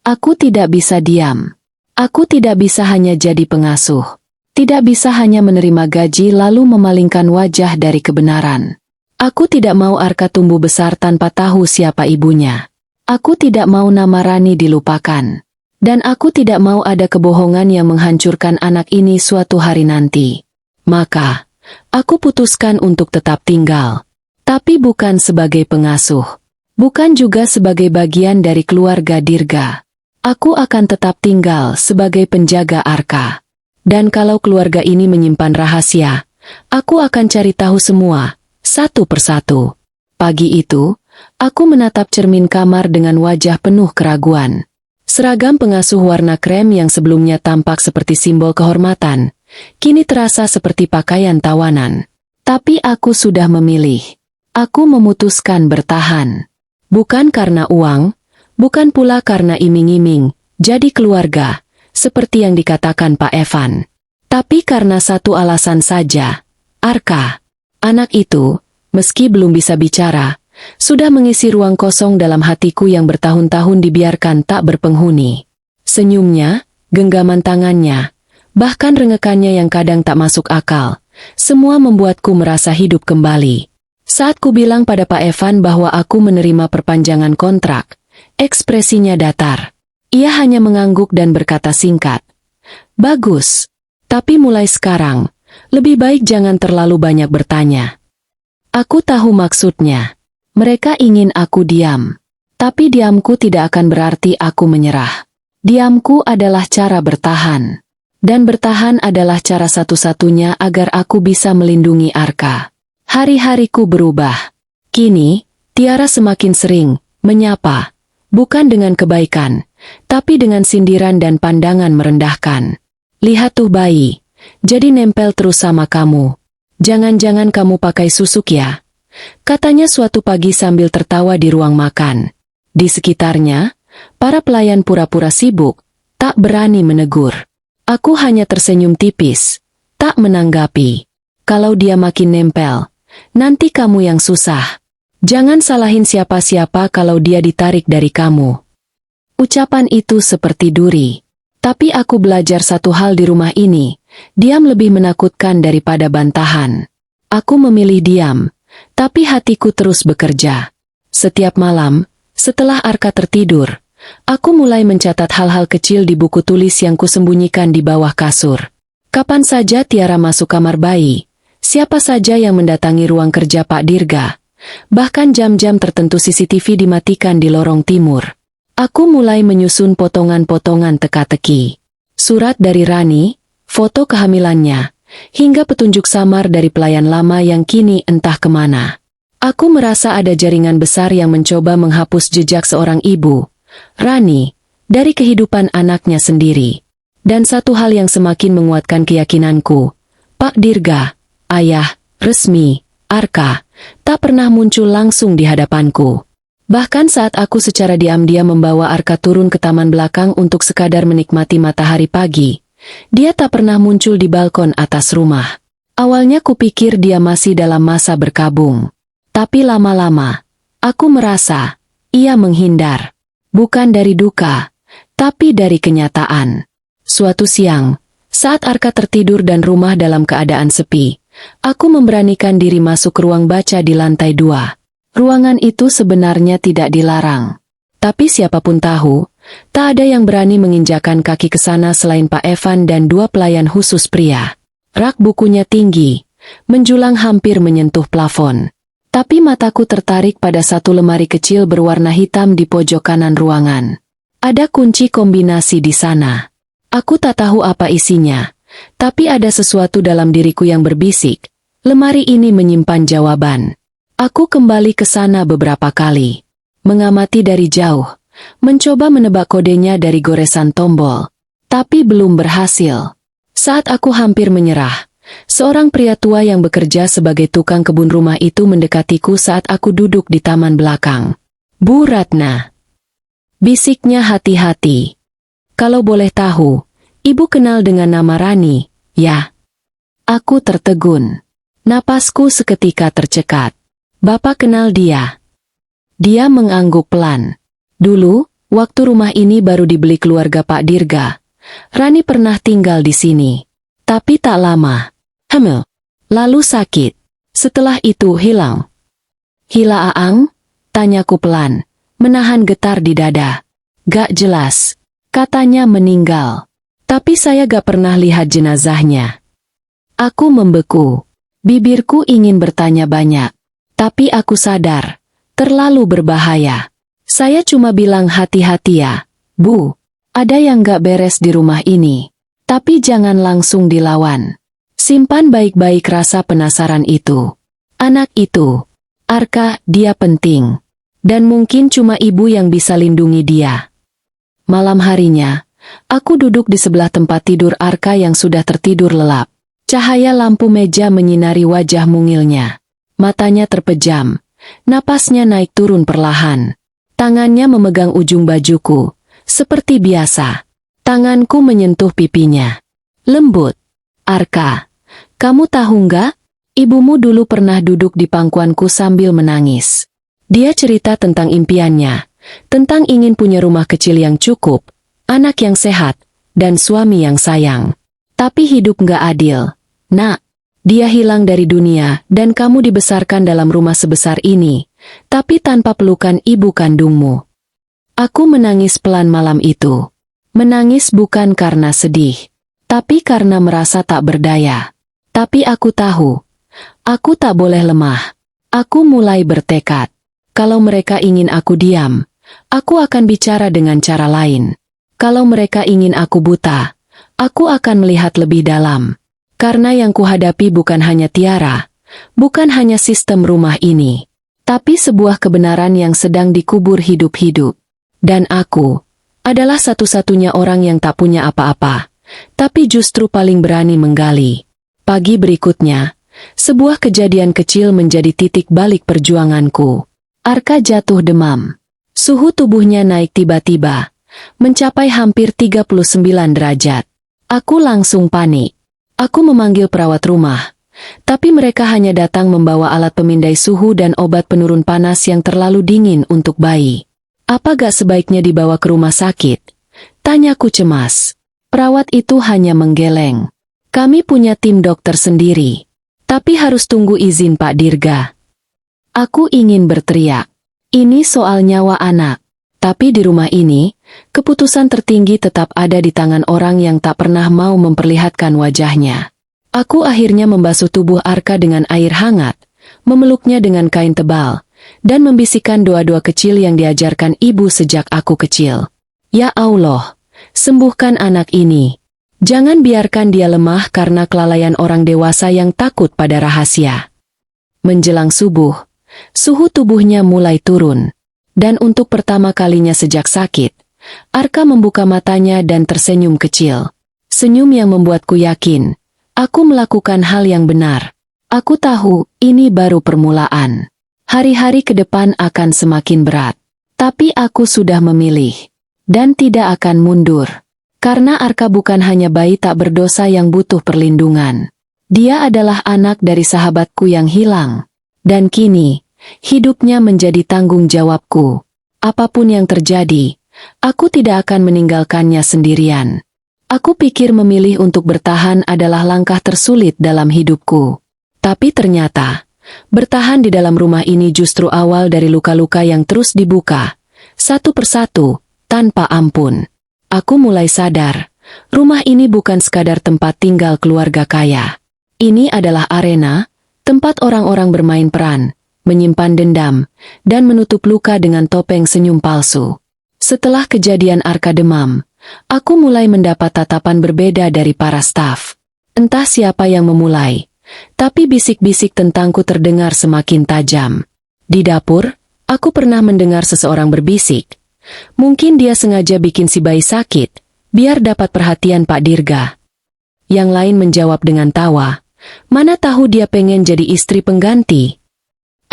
Aku tidak bisa diam. Aku tidak bisa hanya jadi pengasuh. Tidak bisa hanya menerima gaji lalu memalingkan wajah dari kebenaran. Aku tidak mau Arka tumbuh besar tanpa tahu siapa ibunya. Aku tidak mau nama Rani dilupakan. Dan aku tidak mau ada kebohongan yang menghancurkan anak ini suatu hari nanti. Maka, aku putuskan untuk tetap tinggal. Tapi bukan sebagai pengasuh. Bukan juga sebagai bagian dari keluarga Dirga. Aku akan tetap tinggal sebagai penjaga Arka. Dan kalau keluarga ini menyimpan rahasia, aku akan cari tahu semua, satu persatu. Pagi itu, aku menatap cermin kamar dengan wajah penuh keraguan. Seragam pengasuh warna krem yang sebelumnya tampak seperti simbol kehormatan, kini terasa seperti pakaian tawanan. Tapi aku sudah memilih. Aku memutuskan bertahan. Bukan karena uang, bukan pula karena iming-iming, jadi keluarga, seperti yang dikatakan Pak Evan. Tapi karena satu alasan saja, Arka. Anak itu, meski belum bisa bicara, sudah mengisi ruang kosong dalam hatiku yang bertahun-tahun dibiarkan tak berpenghuni. Senyumnya, genggaman tangannya, bahkan rengekannya yang kadang tak masuk akal, semua membuatku merasa hidup kembali. Saat ku bilang pada Pak Evan bahwa aku menerima perpanjangan kontrak, ekspresinya datar. Ia hanya mengangguk dan berkata singkat, "Bagus, tapi mulai sekarang, lebih baik jangan terlalu banyak bertanya." Aku tahu maksudnya. Mereka ingin aku diam. Tapi diamku tidak akan berarti aku menyerah. Diamku adalah cara bertahan. Dan bertahan adalah cara satu-satunya agar aku bisa melindungi Arka. Hari-hariku berubah. Kini, Tiara semakin sering menyapa. Bukan dengan kebaikan, tapi dengan sindiran dan pandangan merendahkan. "Lihat tuh bayi, jadi nempel terus sama kamu. Jangan-jangan kamu pakai susuk ya?" Katanya suatu pagi sambil tertawa di ruang makan. Di sekitarnya, para pelayan pura-pura sibuk, tak berani menegur. Aku hanya tersenyum tipis, tak menanggapi. Kalau dia makin nempel, nanti kamu yang susah. Jangan salahin siapa-siapa kalau dia ditarik dari kamu. Ucapan itu seperti duri. Tapi aku belajar satu hal di rumah ini, diam lebih menakutkan daripada bantahan. Aku memilih diam. Tapi hatiku terus bekerja. Setiap malam, setelah Arka tertidur, Aku mulai mencatat hal-hal kecil di buku tulis yang kusembunyikan di bawah kasur. Kapan saja Tiara masuk kamar bayi, siapa saja yang mendatangi ruang kerja Pak Dirga, bahkan jam-jam tertentu CCTV dimatikan di lorong timur. Aku mulai menyusun potongan-potongan teka-teki. Surat dari Rani, foto kehamilannya, hingga petunjuk samar dari pelayan lama yang kini entah kemana. Aku merasa ada jaringan besar yang mencoba menghapus jejak seorang ibu, Rani, dari kehidupan anaknya sendiri. Dan satu hal yang semakin menguatkan keyakinanku, Pak Dirga, ayah, resmi, Arka, tak pernah muncul langsung di hadapanku. Bahkan saat aku secara diam-diam membawa Arka turun ke taman belakang untuk sekadar menikmati matahari pagi, dia tak pernah muncul di balkon atas rumah. Awalnya kupikir dia masih dalam masa berkabung. Tapi lama-lama, aku merasa, ia menghindar. Bukan dari duka, tapi dari kenyataan. Suatu siang, saat Arka tertidur dan rumah dalam keadaan sepi, aku memberanikan diri masuk ke ruang baca di lantai 2. Ruangan itu sebenarnya tidak dilarang. Tapi siapapun tahu, tak ada yang berani menginjakan kaki ke sana selain Pak Evan dan 2 pelayan khusus pria. Rak bukunya tinggi, menjulang hampir menyentuh plafon. Tapi mataku tertarik pada satu lemari kecil berwarna hitam di pojok kanan ruangan. Ada kunci kombinasi di sana. Aku tak tahu apa isinya, tapi ada sesuatu dalam diriku yang berbisik. Lemari ini menyimpan jawaban. Aku kembali ke sana beberapa kali, mengamati dari jauh, mencoba menebak kodenya dari goresan tombol, tapi belum berhasil. Saat aku hampir menyerah, seorang pria tua yang bekerja sebagai tukang kebun rumah itu mendekatiku saat aku duduk di taman belakang. "Bu Ratna," bisiknya hati-hati. "Kalau boleh tahu, Ibu kenal dengan nama Rani, ya?" Aku tertegun. Napasku seketika tercekat. "Bapak kenal dia?" Dia mengangguk pelan. "Dulu, waktu rumah ini baru dibeli keluarga Pak Dirga, Rani pernah tinggal di sini. Tapi tak lama. Lalu sakit. Setelah itu hilang." "Hila Aang?" tanyaku pelan, menahan getar di dada. "Gak jelas. Katanya meninggal. Tapi saya gak pernah lihat jenazahnya." Aku membeku. Bibirku ingin bertanya banyak. Tapi aku sadar, terlalu berbahaya. Saya cuma bilang hati-hati ya, Bu. Ada yang gak beres di rumah ini. Tapi jangan langsung dilawan. Simpan baik-baik rasa penasaran itu. Anak itu, Arka, dia penting. Dan mungkin cuma ibu yang bisa lindungi dia." Malam harinya, aku duduk di sebelah tempat tidur Arka yang sudah tertidur lelap. Cahaya lampu meja menyinari wajah mungilnya. Matanya terpejam, napasnya naik turun perlahan. Tangannya memegang ujung bajuku, seperti biasa. Tanganku menyentuh pipinya. Lembut. "Arka, kamu tahu nggak? Ibumu dulu pernah duduk di pangkuanku sambil menangis. Dia cerita tentang impiannya, tentang ingin punya rumah kecil yang cukup, anak yang sehat, dan suami yang sayang. Tapi hidup nggak adil, Nak. Dia hilang dari dunia dan kamu dibesarkan dalam rumah sebesar ini, tapi tanpa pelukan ibu kandungmu." Aku menangis pelan malam itu. Menangis bukan karena sedih, tapi karena merasa tak berdaya. Tapi aku tahu, aku tak boleh lemah. Aku mulai bertekad. Kalau mereka ingin aku diam, aku akan bicara dengan cara lain. Kalau mereka ingin aku buta, aku akan melihat lebih dalam. Karena yang kuhadapi bukan hanya Tiara, bukan hanya sistem rumah ini, tapi sebuah kebenaran yang sedang dikubur hidup-hidup. Dan aku adalah satu-satunya orang yang tak punya apa-apa, tapi justru paling berani menggali. Pagi berikutnya, sebuah kejadian kecil menjadi titik balik perjuanganku. Arka jatuh demam. Suhu tubuhnya naik tiba-tiba, mencapai hampir 39 derajat. Aku langsung panik. Aku memanggil perawat rumah, tapi mereka hanya datang membawa alat pemindai suhu dan obat penurun panas yang terlalu dingin untuk bayi. "Apa gak sebaiknya dibawa ke rumah sakit?" tanyaku cemas. Perawat itu hanya menggeleng. "Kami punya tim dokter sendiri, tapi harus tunggu izin Pak Dirga." Aku ingin berteriak. Ini soal nyawa anak. Tapi di rumah ini, keputusan tertinggi tetap ada di tangan orang yang tak pernah mau memperlihatkan wajahnya. Aku akhirnya membasuh tubuh Arka dengan air hangat, memeluknya dengan kain tebal, dan membisikkan doa-doa kecil yang diajarkan ibu sejak aku kecil. Ya Allah, sembuhkan anak ini. Jangan biarkan dia lemah karena kelalaian orang dewasa yang takut pada rahasia. Menjelang subuh, suhu tubuhnya mulai turun. Dan untuk pertama kalinya sejak sakit, Arka membuka matanya dan tersenyum kecil. Senyum yang membuatku yakin, aku melakukan hal yang benar. Aku tahu, ini baru permulaan. Hari-hari ke depan akan semakin berat. Tapi aku sudah memilih. Dan tidak akan mundur. Karena Arka bukan hanya bayi tak berdosa yang butuh perlindungan. Dia adalah anak dari sahabatku yang hilang. Dan kini, hidupnya menjadi tanggung jawabku. Apapun yang terjadi, aku tidak akan meninggalkannya sendirian. Aku pikir memilih untuk bertahan adalah langkah tersulit dalam hidupku. Tapi ternyata, bertahan di dalam rumah ini justru awal dari luka-luka yang terus dibuka, satu persatu, tanpa ampun. Aku mulai sadar, rumah ini bukan sekadar tempat tinggal keluarga kaya. Ini adalah arena, tempat orang-orang bermain peran, menyimpan dendam, dan menutup luka dengan topeng senyum palsu. Setelah kejadian Arka demam, aku mulai mendapat tatapan berbeda dari para staf. Entah siapa yang memulai, tapi bisik-bisik tentangku terdengar semakin tajam. Di dapur, aku pernah mendengar seseorang berbisik. Mungkin dia sengaja bikin si bayi sakit, biar dapat perhatian Pak Dirga. Yang lain menjawab dengan tawa, mana tahu dia pengen jadi istri pengganti.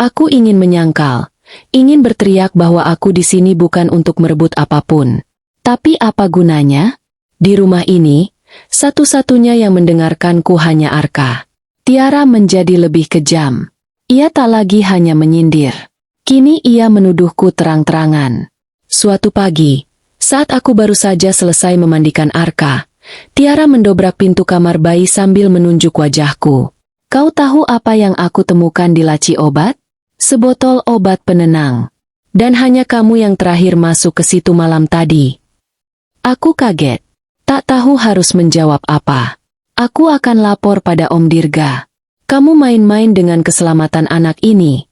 Aku ingin menyangkal, ingin berteriak bahwa aku di sini bukan untuk merebut apapun. Tapi apa gunanya? Di rumah ini, satu-satunya yang mendengarkanku hanya Arka. Tiara menjadi lebih kejam. Ia tak lagi hanya menyindir. Kini ia menuduhku terang-terangan. Suatu pagi, saat aku baru saja selesai memandikan Arka, Tiara mendobrak pintu kamar bayi sambil menunjuk wajahku. Kau tahu apa yang aku temukan di laci obat? Sebotol obat penenang. Dan hanya kamu yang terakhir masuk ke situ malam tadi. Aku kaget. Tak tahu harus menjawab apa. Aku akan lapor pada Om Dirga. Kamu main-main dengan keselamatan anak ini.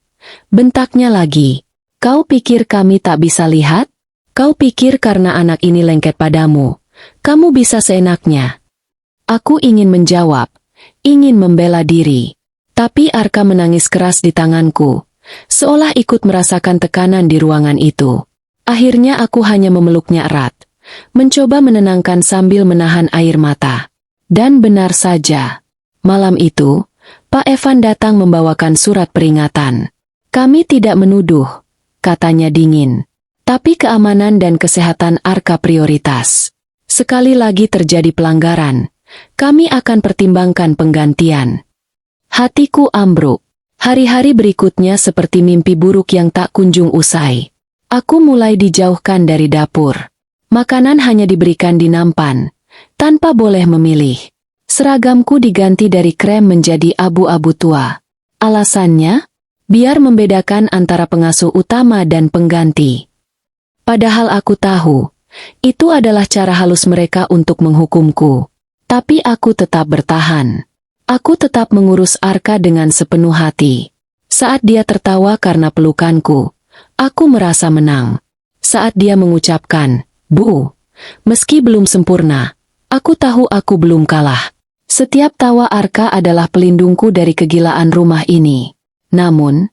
Bentaknya lagi. Kau pikir kami tak bisa lihat? Kau pikir karena anak ini lengket padamu, kamu bisa seenaknya? Aku ingin menjawab, ingin membela diri. Tapi Arka menangis keras di tanganku, seolah ikut merasakan tekanan di ruangan itu. Akhirnya aku hanya memeluknya erat, mencoba menenangkan sambil menahan air mata. Dan benar saja, malam itu, Pak Evan datang membawakan surat peringatan. Kami tidak menuduh, katanya dingin. Tapi keamanan dan kesehatan Arka prioritas. Sekali lagi terjadi pelanggaran, kami akan pertimbangkan penggantian. Hatiku ambruk. Hari-hari berikutnya seperti mimpi buruk yang tak kunjung usai. Aku mulai dijauhkan dari dapur. Makanan hanya diberikan di nampan, tanpa boleh memilih. Seragamku diganti dari krem menjadi abu-abu tua. Alasannya? Biar membedakan antara pengasuh utama dan pengganti. Padahal aku tahu, itu adalah cara halus mereka untuk menghukumku. Tapi aku tetap bertahan. Aku tetap mengurus Arka dengan sepenuh hati. Saat dia tertawa karena pelukanku, aku merasa menang. Saat dia mengucapkan, "Bu," meski belum sempurna, aku tahu aku belum kalah. Setiap tawa Arka adalah pelindungku dari kegilaan rumah ini. Namun,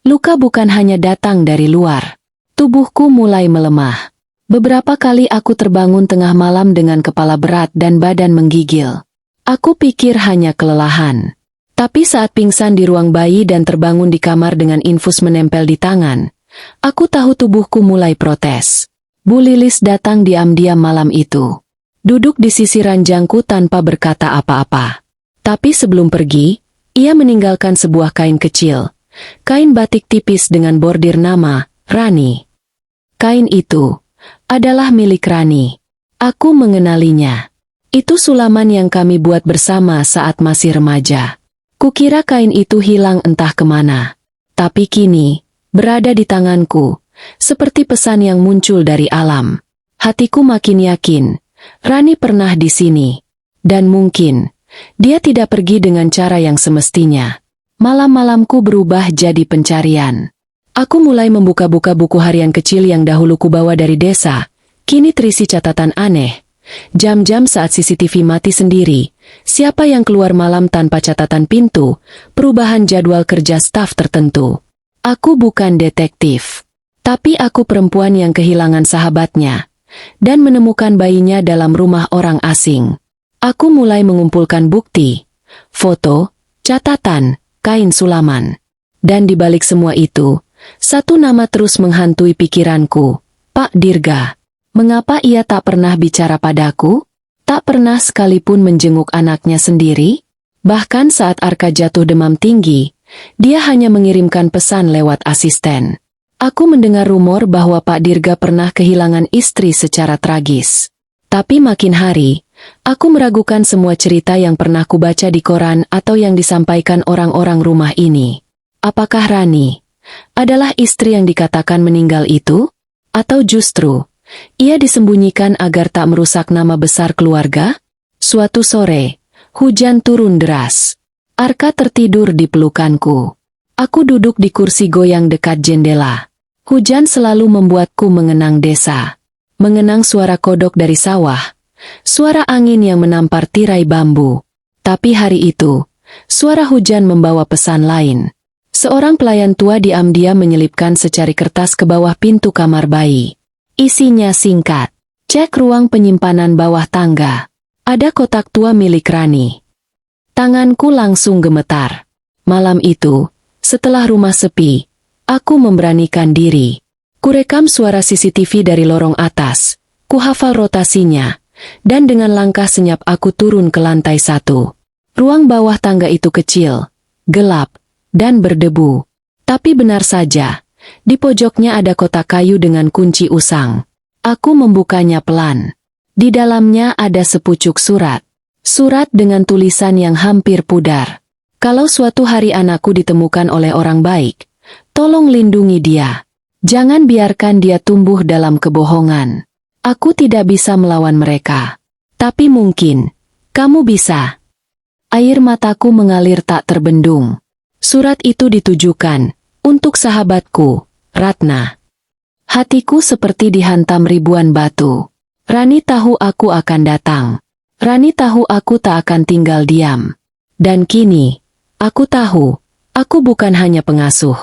luka bukan hanya datang dari luar. Tubuhku mulai melemah. Beberapa kali aku terbangun tengah malam dengan kepala berat dan badan menggigil. Aku pikir hanya kelelahan. Tapi saat pingsan di ruang bayi dan terbangun di kamar dengan infus menempel di tangan, aku tahu tubuhku mulai protes. Bu Lilis datang diam-diam malam itu. Duduk di sisi ranjangku tanpa berkata apa-apa. Tapi sebelum pergi, ia meninggalkan sebuah kain kecil. Kain batik tipis dengan bordir nama, Rani. Kain itu adalah milik Rani. Aku mengenalinya. Itu sulaman yang kami buat bersama saat masih remaja. Kukira kain itu hilang entah kemana. Tapi kini, berada di tanganku, seperti pesan yang muncul dari alam. Hatiku makin yakin, Rani pernah di sini. Dan mungkin, dia tidak pergi dengan cara yang semestinya. Malam-malamku berubah jadi pencarian. Aku mulai membuka-buka buku harian kecil yang dahulu kubawa dari desa. Kini terisi catatan aneh. Jam-jam saat CCTV mati sendiri, siapa yang keluar malam tanpa catatan pintu, perubahan jadwal kerja staf tertentu. Aku bukan detektif. Tapi aku perempuan yang kehilangan sahabatnya dan menemukan bayinya dalam rumah orang asing. Aku mulai mengumpulkan bukti, foto, catatan, kain sulaman. Dan di balik semua itu, satu nama terus menghantui pikiranku, Pak Dirga. Mengapa ia tak pernah bicara padaku? Tak pernah sekalipun menjenguk anaknya sendiri? Bahkan saat Arka jatuh demam tinggi, dia hanya mengirimkan pesan lewat asisten. Aku mendengar rumor bahwa Pak Dirga pernah kehilangan istri secara tragis. Tapi makin hari, aku meragukan semua cerita yang pernah kubaca di koran atau yang disampaikan orang-orang rumah ini. Apakah Rani adalah istri yang dikatakan meninggal itu? Atau justru, ia disembunyikan agar tak merusak nama besar keluarga? Suatu sore, hujan turun deras. Arka tertidur di pelukanku. Aku duduk di kursi goyang dekat jendela. Hujan selalu membuatku mengenang desa. Mengenang suara kodok dari sawah. Suara angin yang menampar tirai bambu. Tapi hari itu, suara hujan membawa pesan lain. Seorang pelayan tua diam-diam menyelipkan secari kertas ke bawah pintu kamar bayi. Isinya singkat. Cek ruang penyimpanan bawah tangga. Ada kotak tua milik Rani. Tanganku langsung gemetar. Malam itu, setelah rumah sepi, aku memberanikan diri. Kurekam suara CCTV dari lorong atas, kuhafal rotasinya, dan dengan langkah senyap aku turun ke lantai 1. Ruang bawah tangga itu kecil, gelap, dan berdebu. Tapi benar saja, di pojoknya ada kotak kayu dengan kunci usang. Aku membukanya pelan. Di dalamnya ada sepucuk surat. Surat dengan tulisan yang hampir pudar. Kalau suatu hari anakku ditemukan oleh orang baik, tolong lindungi dia. Jangan biarkan dia tumbuh dalam kebohongan. Aku tidak bisa melawan mereka. Tapi mungkin, kamu bisa. Air mataku mengalir tak terbendung. Surat itu ditujukan untuk sahabatku, Ratna. Hatiku seperti dihantam ribuan batu. Rani tahu aku akan datang. Rani tahu aku tak akan tinggal diam. Dan kini, aku tahu, aku bukan hanya pengasuh.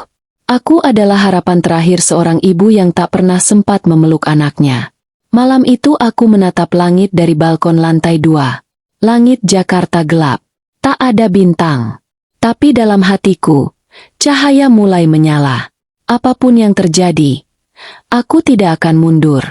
Aku adalah harapan terakhir seorang ibu yang tak pernah sempat memeluk anaknya. Malam itu aku menatap langit dari balkon lantai 2. Langit Jakarta gelap. Tak ada bintang. Tapi dalam hatiku, cahaya mulai menyala. Apapun yang terjadi, aku tidak akan mundur.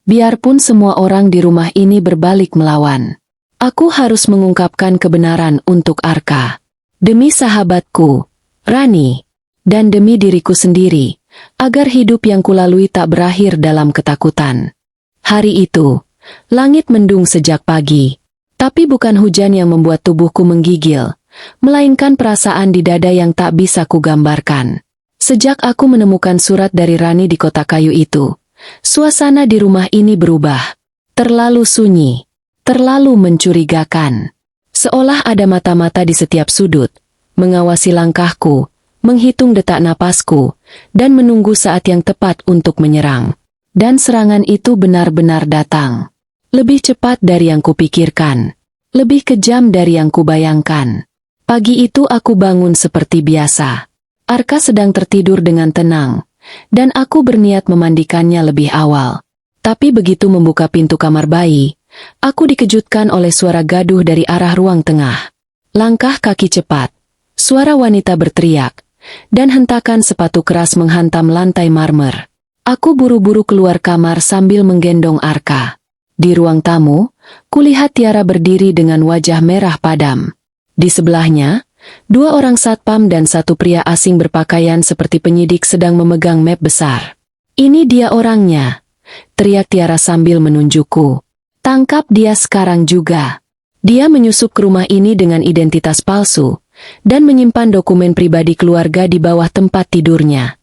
Biarpun semua orang di rumah ini berbalik melawan. Aku harus mengungkapkan kebenaran untuk Arka. Demi sahabatku, Rani, dan demi diriku sendiri, agar hidup yang kulalui tak berakhir dalam ketakutan. Hari itu, langit mendung sejak pagi. Tapi bukan hujan yang membuat tubuhku menggigil, melainkan perasaan di dada yang tak bisa kugambarkan. Sejak aku menemukan surat dari Rani di kotak kayu itu, suasana di rumah ini berubah. Terlalu sunyi, terlalu mencurigakan. Seolah ada mata-mata di setiap sudut, mengawasi langkahku, menghitung detak napasku, dan menunggu saat yang tepat untuk menyerang. Dan serangan itu benar-benar datang. Lebih cepat dari yang kupikirkan. Lebih kejam dari yang kubayangkan. Pagi itu aku bangun seperti biasa. Arka sedang tertidur dengan tenang, dan aku berniat memandikannya lebih awal. Tapi begitu membuka pintu kamar bayi, aku dikejutkan oleh suara gaduh dari arah ruang tengah. Langkah kaki cepat, suara wanita berteriak, dan hentakan sepatu keras menghantam lantai marmer. Aku buru-buru keluar kamar sambil menggendong Arka. Di ruang tamu, kulihat Tiara berdiri dengan wajah merah padam. Di sebelahnya, 2 orang satpam dan 1 pria asing berpakaian seperti penyidik sedang memegang map besar. "Ini dia orangnya," teriak Tiara sambil menunjukku. "Tangkap dia sekarang juga." Dia menyusup ke rumah ini dengan identitas palsu, dan menyimpan dokumen pribadi keluarga di bawah tempat tidurnya.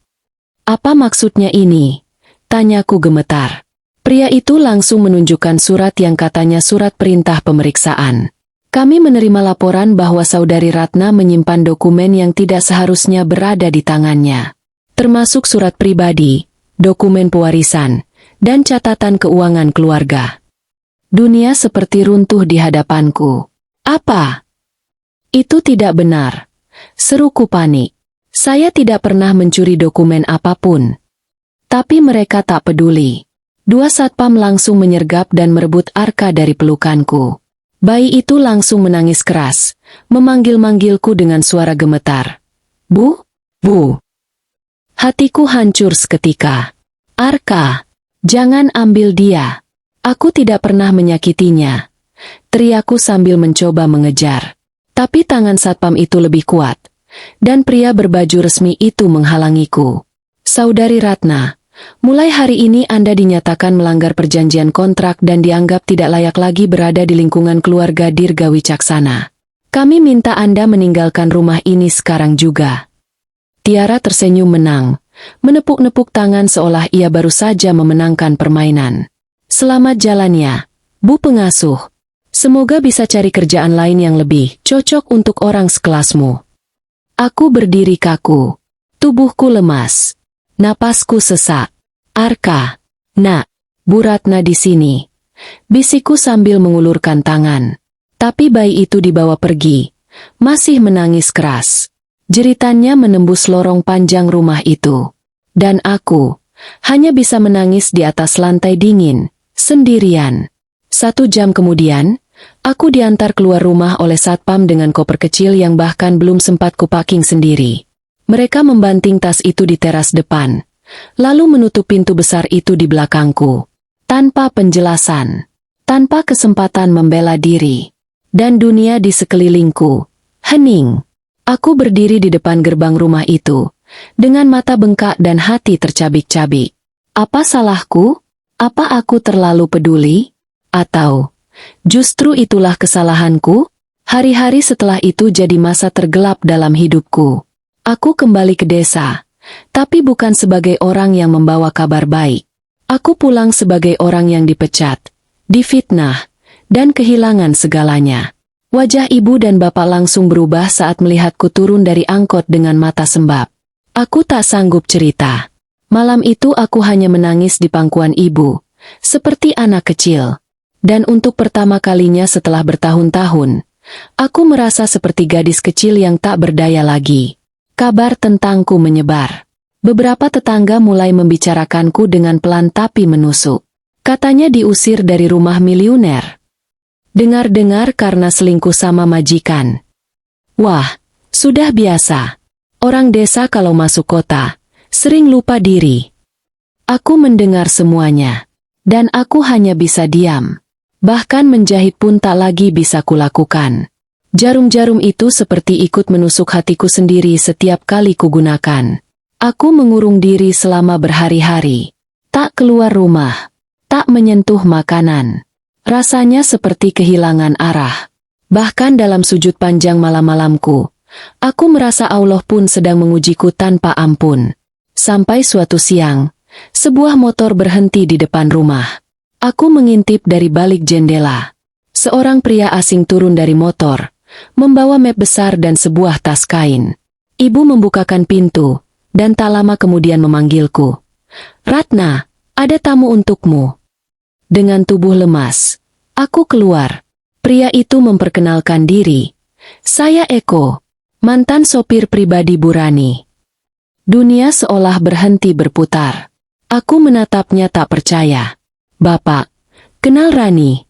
Apa maksudnya ini? Tanyaku gemetar. Pria itu langsung menunjukkan surat yang katanya surat perintah pemeriksaan. Kami menerima laporan bahwa saudari Ratna menyimpan dokumen yang tidak seharusnya berada di tangannya. Termasuk surat pribadi, dokumen pewarisan, dan catatan keuangan keluarga. Dunia seperti runtuh di hadapanku. Apa? Itu tidak benar. Seruku panik. Saya tidak pernah mencuri dokumen apapun. Tapi mereka tak peduli. Dua satpam langsung menyergap dan merebut Arka dari pelukanku. Bayi itu langsung menangis keras, memanggil-manggilku dengan suara gemetar. Bu, Bu. Hatiku hancur seketika. Arka, jangan ambil dia. Aku tidak pernah menyakitinya. Teriakku sambil mencoba mengejar. Tapi tangan satpam itu lebih kuat. Dan pria berbaju resmi itu menghalangiku. Saudari Ratna, mulai hari ini Anda dinyatakan melanggar perjanjian kontrak dan dianggap tidak layak lagi berada di lingkungan keluarga Dirga Wicaksana. Kami minta Anda meninggalkan rumah ini sekarang juga. Tiara tersenyum menang, menepuk-nepuk tangan seolah ia baru saja memenangkan permainan. Selamat jalannya, Bu Pengasuh. Semoga bisa cari kerjaan lain yang lebih cocok untuk orang sekelasmu. Aku berdiri kaku. Tubuhku lemas. Napasku sesak. Arka, Nak, Bu Ratna di sini. Bisikku sambil mengulurkan tangan. Tapi bayi itu dibawa pergi. Masih menangis keras. Jeritannya menembus lorong panjang rumah itu. Dan aku hanya bisa menangis di atas lantai dingin. Sendirian. 1 jam kemudian, aku diantar keluar rumah oleh satpam dengan koper kecil yang bahkan belum sempat kupaking sendiri. Mereka membanting tas itu di teras depan, lalu menutup pintu besar itu di belakangku. Tanpa penjelasan, tanpa kesempatan membela diri. Dan dunia di sekelilingku hening. Aku berdiri di depan gerbang rumah itu, dengan mata bengkak dan hati tercabik-cabik. Apa salahku? Apa aku terlalu peduli? Atau justru itulah kesalahanku? Hari-hari setelah itu jadi masa tergelap dalam hidupku. Aku kembali ke desa, tapi bukan sebagai orang yang membawa kabar baik. Aku pulang sebagai orang yang dipecat, difitnah, dan kehilangan segalanya. Wajah ibu dan bapak langsung berubah saat melihatku turun dari angkot dengan mata sembab. Aku tak sanggup cerita. Malam itu aku hanya menangis di pangkuan ibu, seperti anak kecil. Dan untuk pertama kalinya setelah bertahun-tahun, aku merasa seperti gadis kecil yang tak berdaya lagi. Kabar tentangku menyebar. Beberapa tetangga mulai membicarakanku dengan pelan tapi menusuk. Katanya diusir dari rumah miliuner. Dengar-dengar karena selingkuh sama majikan. Wah, sudah biasa. Orang desa kalau masuk kota sering lupa diri. Aku mendengar semuanya, dan aku hanya bisa diam. Bahkan menjahit pun tak lagi bisa kulakukan. Jarum-jarum itu seperti ikut menusuk hatiku sendiri setiap kali kugunakan. Aku mengurung diri selama berhari-hari. Tak keluar rumah. Tak menyentuh makanan. Rasanya seperti kehilangan arah. Bahkan dalam sujud panjang malam-malamku, aku merasa Allah pun sedang mengujiku tanpa ampun. Sampai suatu siang, sebuah motor berhenti di depan rumah. Aku mengintip dari balik jendela. Seorang pria asing turun dari motor, membawa map besar dan sebuah tas kain. Ibu membukakan pintu, dan tak lama kemudian memanggilku. Ratna, ada tamu untukmu. Dengan tubuh lemas, aku keluar. Pria itu memperkenalkan diri. Saya Eko, mantan sopir pribadi Bu Rani. Dunia seolah berhenti berputar. Aku menatapnya tak percaya. Bapak, kenal Rani?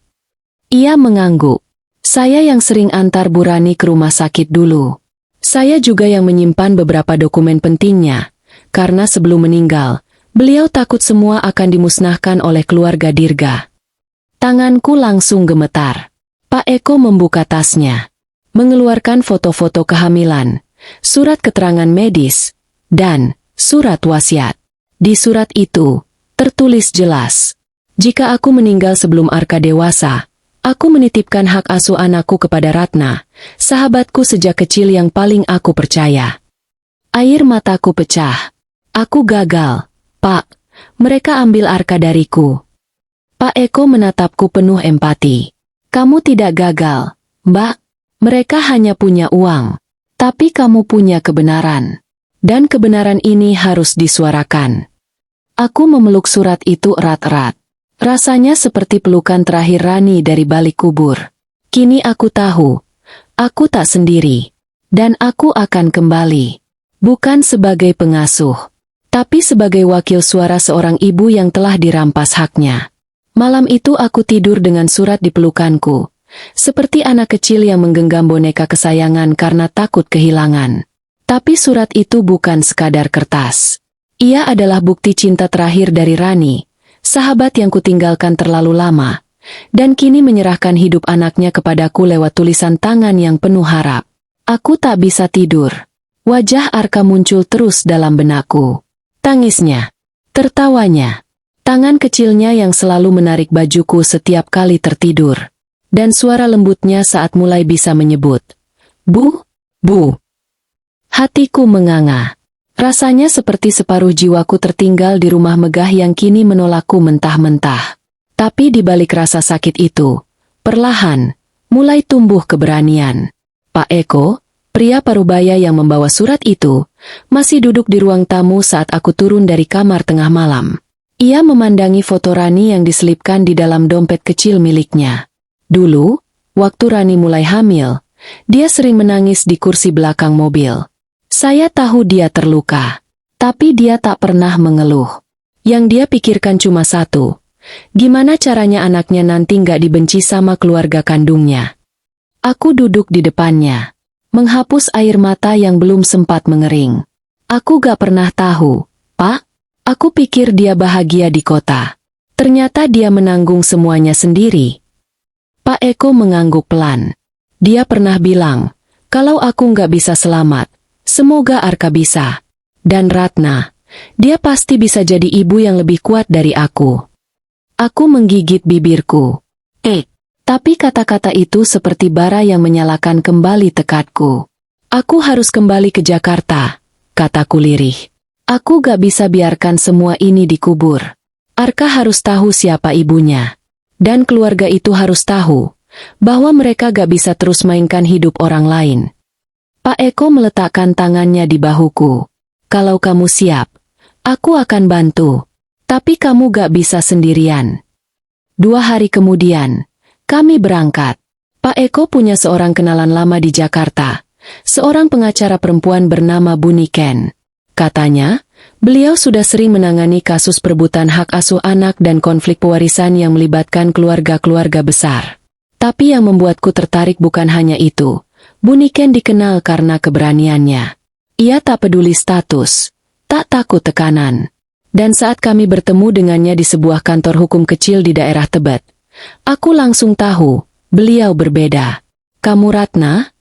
Ia mengangguk. Saya yang sering antar Bu Rani ke rumah sakit dulu. Saya juga yang menyimpan beberapa dokumen pentingnya, karena sebelum meninggal, beliau takut semua akan dimusnahkan oleh keluarga Dirga. Tanganku langsung gemetar. Pak Eko membuka tasnya, mengeluarkan foto-foto kehamilan, surat keterangan medis, dan surat wasiat. Di surat itu, tertulis jelas, jika aku meninggal sebelum Arka dewasa, aku menitipkan hak asuh anakku kepada Ratna, sahabatku sejak kecil yang paling aku percaya. Air mataku pecah. Aku gagal, Pak. mereka ambil Arka dariku. Pak Eko menatapku penuh empati. Kamu tidak gagal, Mbak. Mereka hanya punya uang. Tapi kamu punya kebenaran. Dan kebenaran ini harus disuarakan. Aku memeluk surat itu erat-erat. Rasanya seperti pelukan terakhir Rani dari balik kubur. Kini aku tahu, aku tak sendiri. Dan aku akan kembali. Bukan sebagai pengasuh, tapi sebagai wakil suara seorang ibu yang telah dirampas haknya. Malam itu aku tidur dengan surat di pelukanku, seperti anak kecil yang menggenggam boneka kesayangan karena takut kehilangan. Tapi surat itu bukan sekadar kertas. Ia adalah bukti cinta terakhir dari Rani, sahabat yang kutinggalkan terlalu lama, dan kini menyerahkan hidup anaknya kepadaku lewat tulisan tangan yang penuh harap. Aku tak bisa tidur. Wajah Arka muncul terus dalam benakku. Tangisnya, tertawanya, tangan kecilnya yang selalu menarik bajuku setiap kali tertidur, dan suara lembutnya saat mulai bisa menyebut, "Bu, Bu." Hatiku menganga. Rasanya seperti separuh jiwaku tertinggal di rumah megah yang kini menolakku mentah-mentah. Tapi di balik rasa sakit itu, perlahan, mulai tumbuh keberanian. Pak Eko, pria parubaya yang membawa surat itu, masih duduk di ruang tamu saat aku turun dari kamar tengah malam. Ia memandangi foto Rani yang diselipkan di dalam dompet kecil miliknya. Dulu, waktu Rani mulai hamil, dia sering menangis di kursi belakang mobil. Saya tahu dia terluka, tapi dia tak pernah mengeluh. Yang dia pikirkan cuma satu, gimana caranya anaknya nanti nggak dibenci sama keluarga kandungnya. Aku duduk di depannya, menghapus air mata yang belum sempat mengering. Aku gak pernah tahu, Pak. Aku pikir dia bahagia di kota. Ternyata dia menanggung semuanya sendiri. Pak Eko mengangguk pelan. Dia pernah bilang, kalau aku gak bisa selamat, semoga Arka bisa. Dan Ratna, dia pasti bisa jadi ibu yang lebih kuat dari aku. Aku menggigit bibirku. Tapi kata-kata itu seperti bara yang menyalakan kembali tekadku. Aku harus kembali ke Jakarta, kataku lirih. Aku gak bisa biarkan semua ini dikubur. Arka harus tahu siapa ibunya. Dan keluarga itu harus tahu bahwa mereka gak bisa terus mainkan hidup orang lain. Pak Eko meletakkan tangannya di bahuku. Kalau kamu siap, aku akan bantu. Tapi kamu gak bisa sendirian. 2 hari kemudian, kami berangkat. Pak Eko punya seorang kenalan lama di Jakarta, seorang pengacara perempuan bernama Bu Niken. Katanya, beliau sudah sering menangani kasus perebutan hak asuh anak dan konflik pewarisan yang melibatkan keluarga-keluarga besar. Tapi yang membuatku tertarik bukan hanya itu. Bu Niken dikenal karena keberaniannya. Ia tak peduli status, tak takut tekanan. Dan saat kami bertemu dengannya di sebuah kantor hukum kecil di daerah Tebet, aku langsung tahu, beliau berbeda. Kamu Ratna?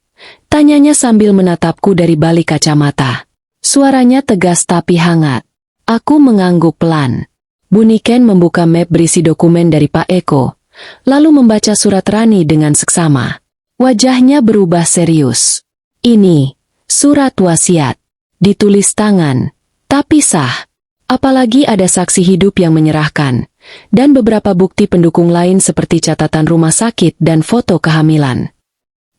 Tanyanya sambil menatapku dari balik kacamata. Suaranya tegas tapi hangat. Aku mengangguk pelan. Bu Niken membuka map berisi dokumen dari Pak Eko, lalu membaca surat Rani dengan seksama. Wajahnya berubah serius. Ini, surat wasiat. Ditulis tangan, tapi sah. Apalagi ada saksi hidup yang menyerahkan, dan beberapa bukti pendukung lain seperti catatan rumah sakit dan foto kehamilan.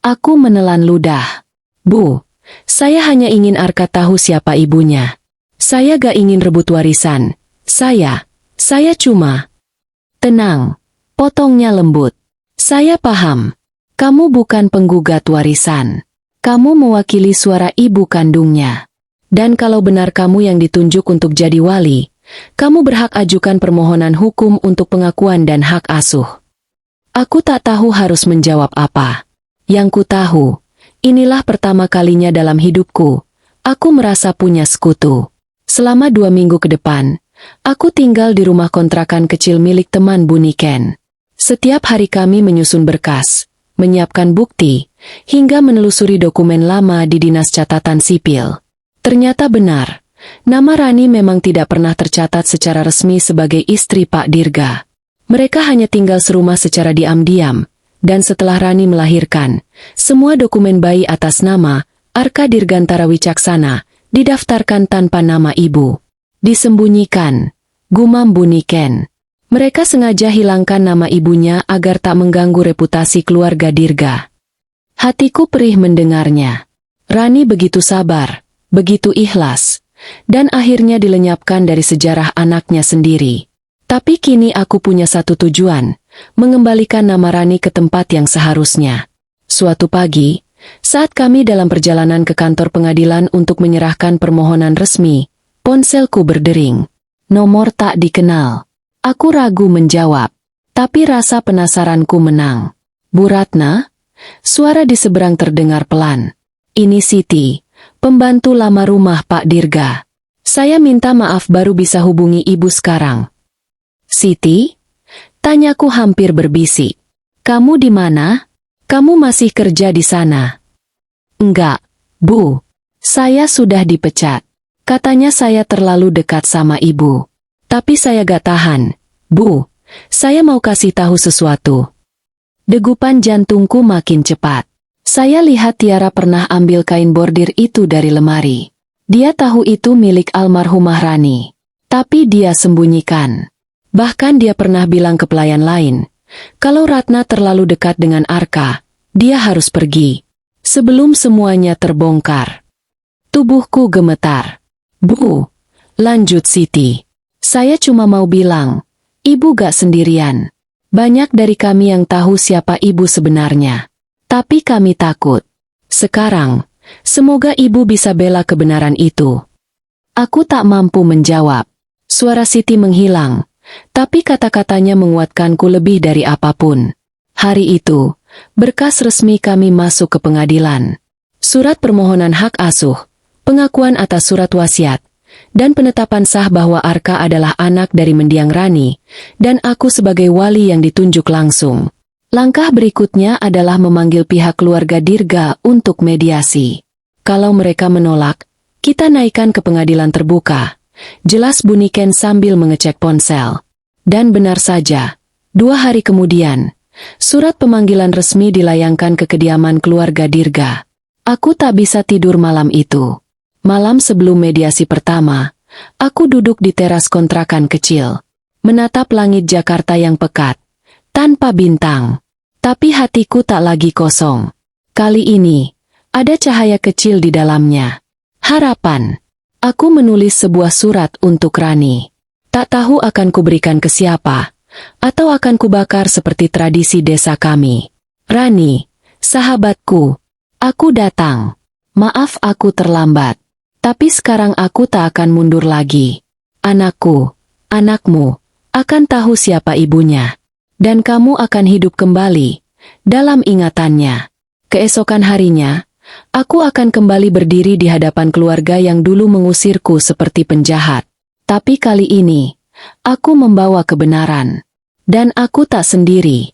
Aku menelan ludah. Bu, saya hanya ingin Arka tahu siapa ibunya. Saya gak ingin rebut warisan. Saya cuma... Tenang, potongnya lembut. Saya paham. Kamu bukan penggugat warisan. Kamu mewakili suara ibu kandungnya. Dan kalau benar kamu yang ditunjuk untuk jadi wali, kamu berhak ajukan permohonan hukum untuk pengakuan dan hak asuh. Aku tak tahu harus menjawab apa. Yang ku tahu, inilah pertama kalinya dalam hidupku, aku merasa punya sekutu. Selama 2 minggu ke depan, aku tinggal di rumah kontrakan kecil milik teman Bu Niken. Setiap hari kami menyusun berkas, menyiapkan bukti, hingga menelusuri dokumen lama di Dinas Catatan Sipil. Ternyata benar, nama Rani memang tidak pernah tercatat secara resmi sebagai istri Pak Dirga. Mereka hanya tinggal serumah secara diam-diam, dan setelah Rani melahirkan, semua dokumen bayi atas nama Arka Dirgantara Wicaksana didaftarkan tanpa nama ibu. Disembunyikan, Gumam Buniken. Mereka sengaja hilangkan nama ibunya agar tak mengganggu reputasi keluarga Dirga. Hatiku perih mendengarnya. Rani begitu sabar, begitu ikhlas, dan akhirnya dilenyapkan dari sejarah anaknya sendiri. Tapi kini aku punya satu tujuan, mengembalikan nama Rani ke tempat yang seharusnya. Suatu pagi, saat kami dalam perjalanan ke kantor pengadilan untuk menyerahkan permohonan resmi, ponselku berdering. Nomor tak dikenal. Aku ragu menjawab, tapi rasa penasaranku menang. Bu Ratna? Suara di seberang terdengar pelan. Ini Siti, pembantu lama rumah Pak Dirga. Saya minta maaf baru bisa hubungi ibu sekarang. Siti? Tanyaku hampir berbisik. Kamu di mana? Kamu masih kerja di sana? Enggak, Bu. Saya sudah dipecat. Katanya saya terlalu dekat sama ibu. Tapi saya gak tahan. Bu, saya mau kasih tahu sesuatu. Degupan jantungku makin cepat. Saya lihat Tiara pernah ambil kain bordir itu dari lemari. Dia tahu itu milik almarhumah Rani. Tapi dia sembunyikan. Bahkan dia pernah bilang ke pelayan lain, kalau Ratna terlalu dekat dengan Arka, dia harus pergi. Sebelum semuanya terbongkar. Tubuhku gemetar. Bu, lanjut Siti. Saya cuma mau bilang, ibu gak sendirian. Banyak dari kami yang tahu siapa ibu sebenarnya. Tapi kami takut. Sekarang, semoga ibu bisa bela kebenaran itu. Aku tak mampu menjawab. Suara Siti menghilang. Tapi kata-katanya menguatkanku lebih dari apapun. Hari itu, berkas resmi kami masuk ke pengadilan. Surat permohonan hak asuh, pengakuan atas surat wasiat, dan penetapan sah bahwa Arka adalah anak dari mendiang Rani, dan aku sebagai wali yang ditunjuk langsung. Langkah berikutnya adalah memanggil pihak keluarga Dirga untuk mediasi. Kalau mereka menolak, kita naikkan ke pengadilan terbuka. Jelas Buniken sambil mengecek ponsel. Dan benar saja, 2 hari kemudian, surat pemanggilan resmi dilayangkan ke kediaman keluarga Dirga. Aku tak bisa tidur malam itu. Malam sebelum mediasi pertama, aku duduk di teras kontrakan kecil, menatap langit Jakarta yang pekat, tanpa bintang. Tapi hatiku tak lagi kosong. Kali ini, ada cahaya kecil di dalamnya. Harapan. Aku menulis sebuah surat untuk Rani. Tak tahu akan kuberikan ke siapa, atau akan kubakar seperti tradisi desa kami. Rani, sahabatku, aku datang. Maaf aku terlambat. Tapi sekarang aku tak akan mundur lagi. Anakku, anakmu, akan tahu siapa ibunya. Dan kamu akan hidup kembali, dalam ingatannya. Keesokan harinya, aku akan kembali berdiri di hadapan keluarga yang dulu mengusirku seperti penjahat. Tapi kali ini, aku membawa kebenaran. Dan aku tak sendiri.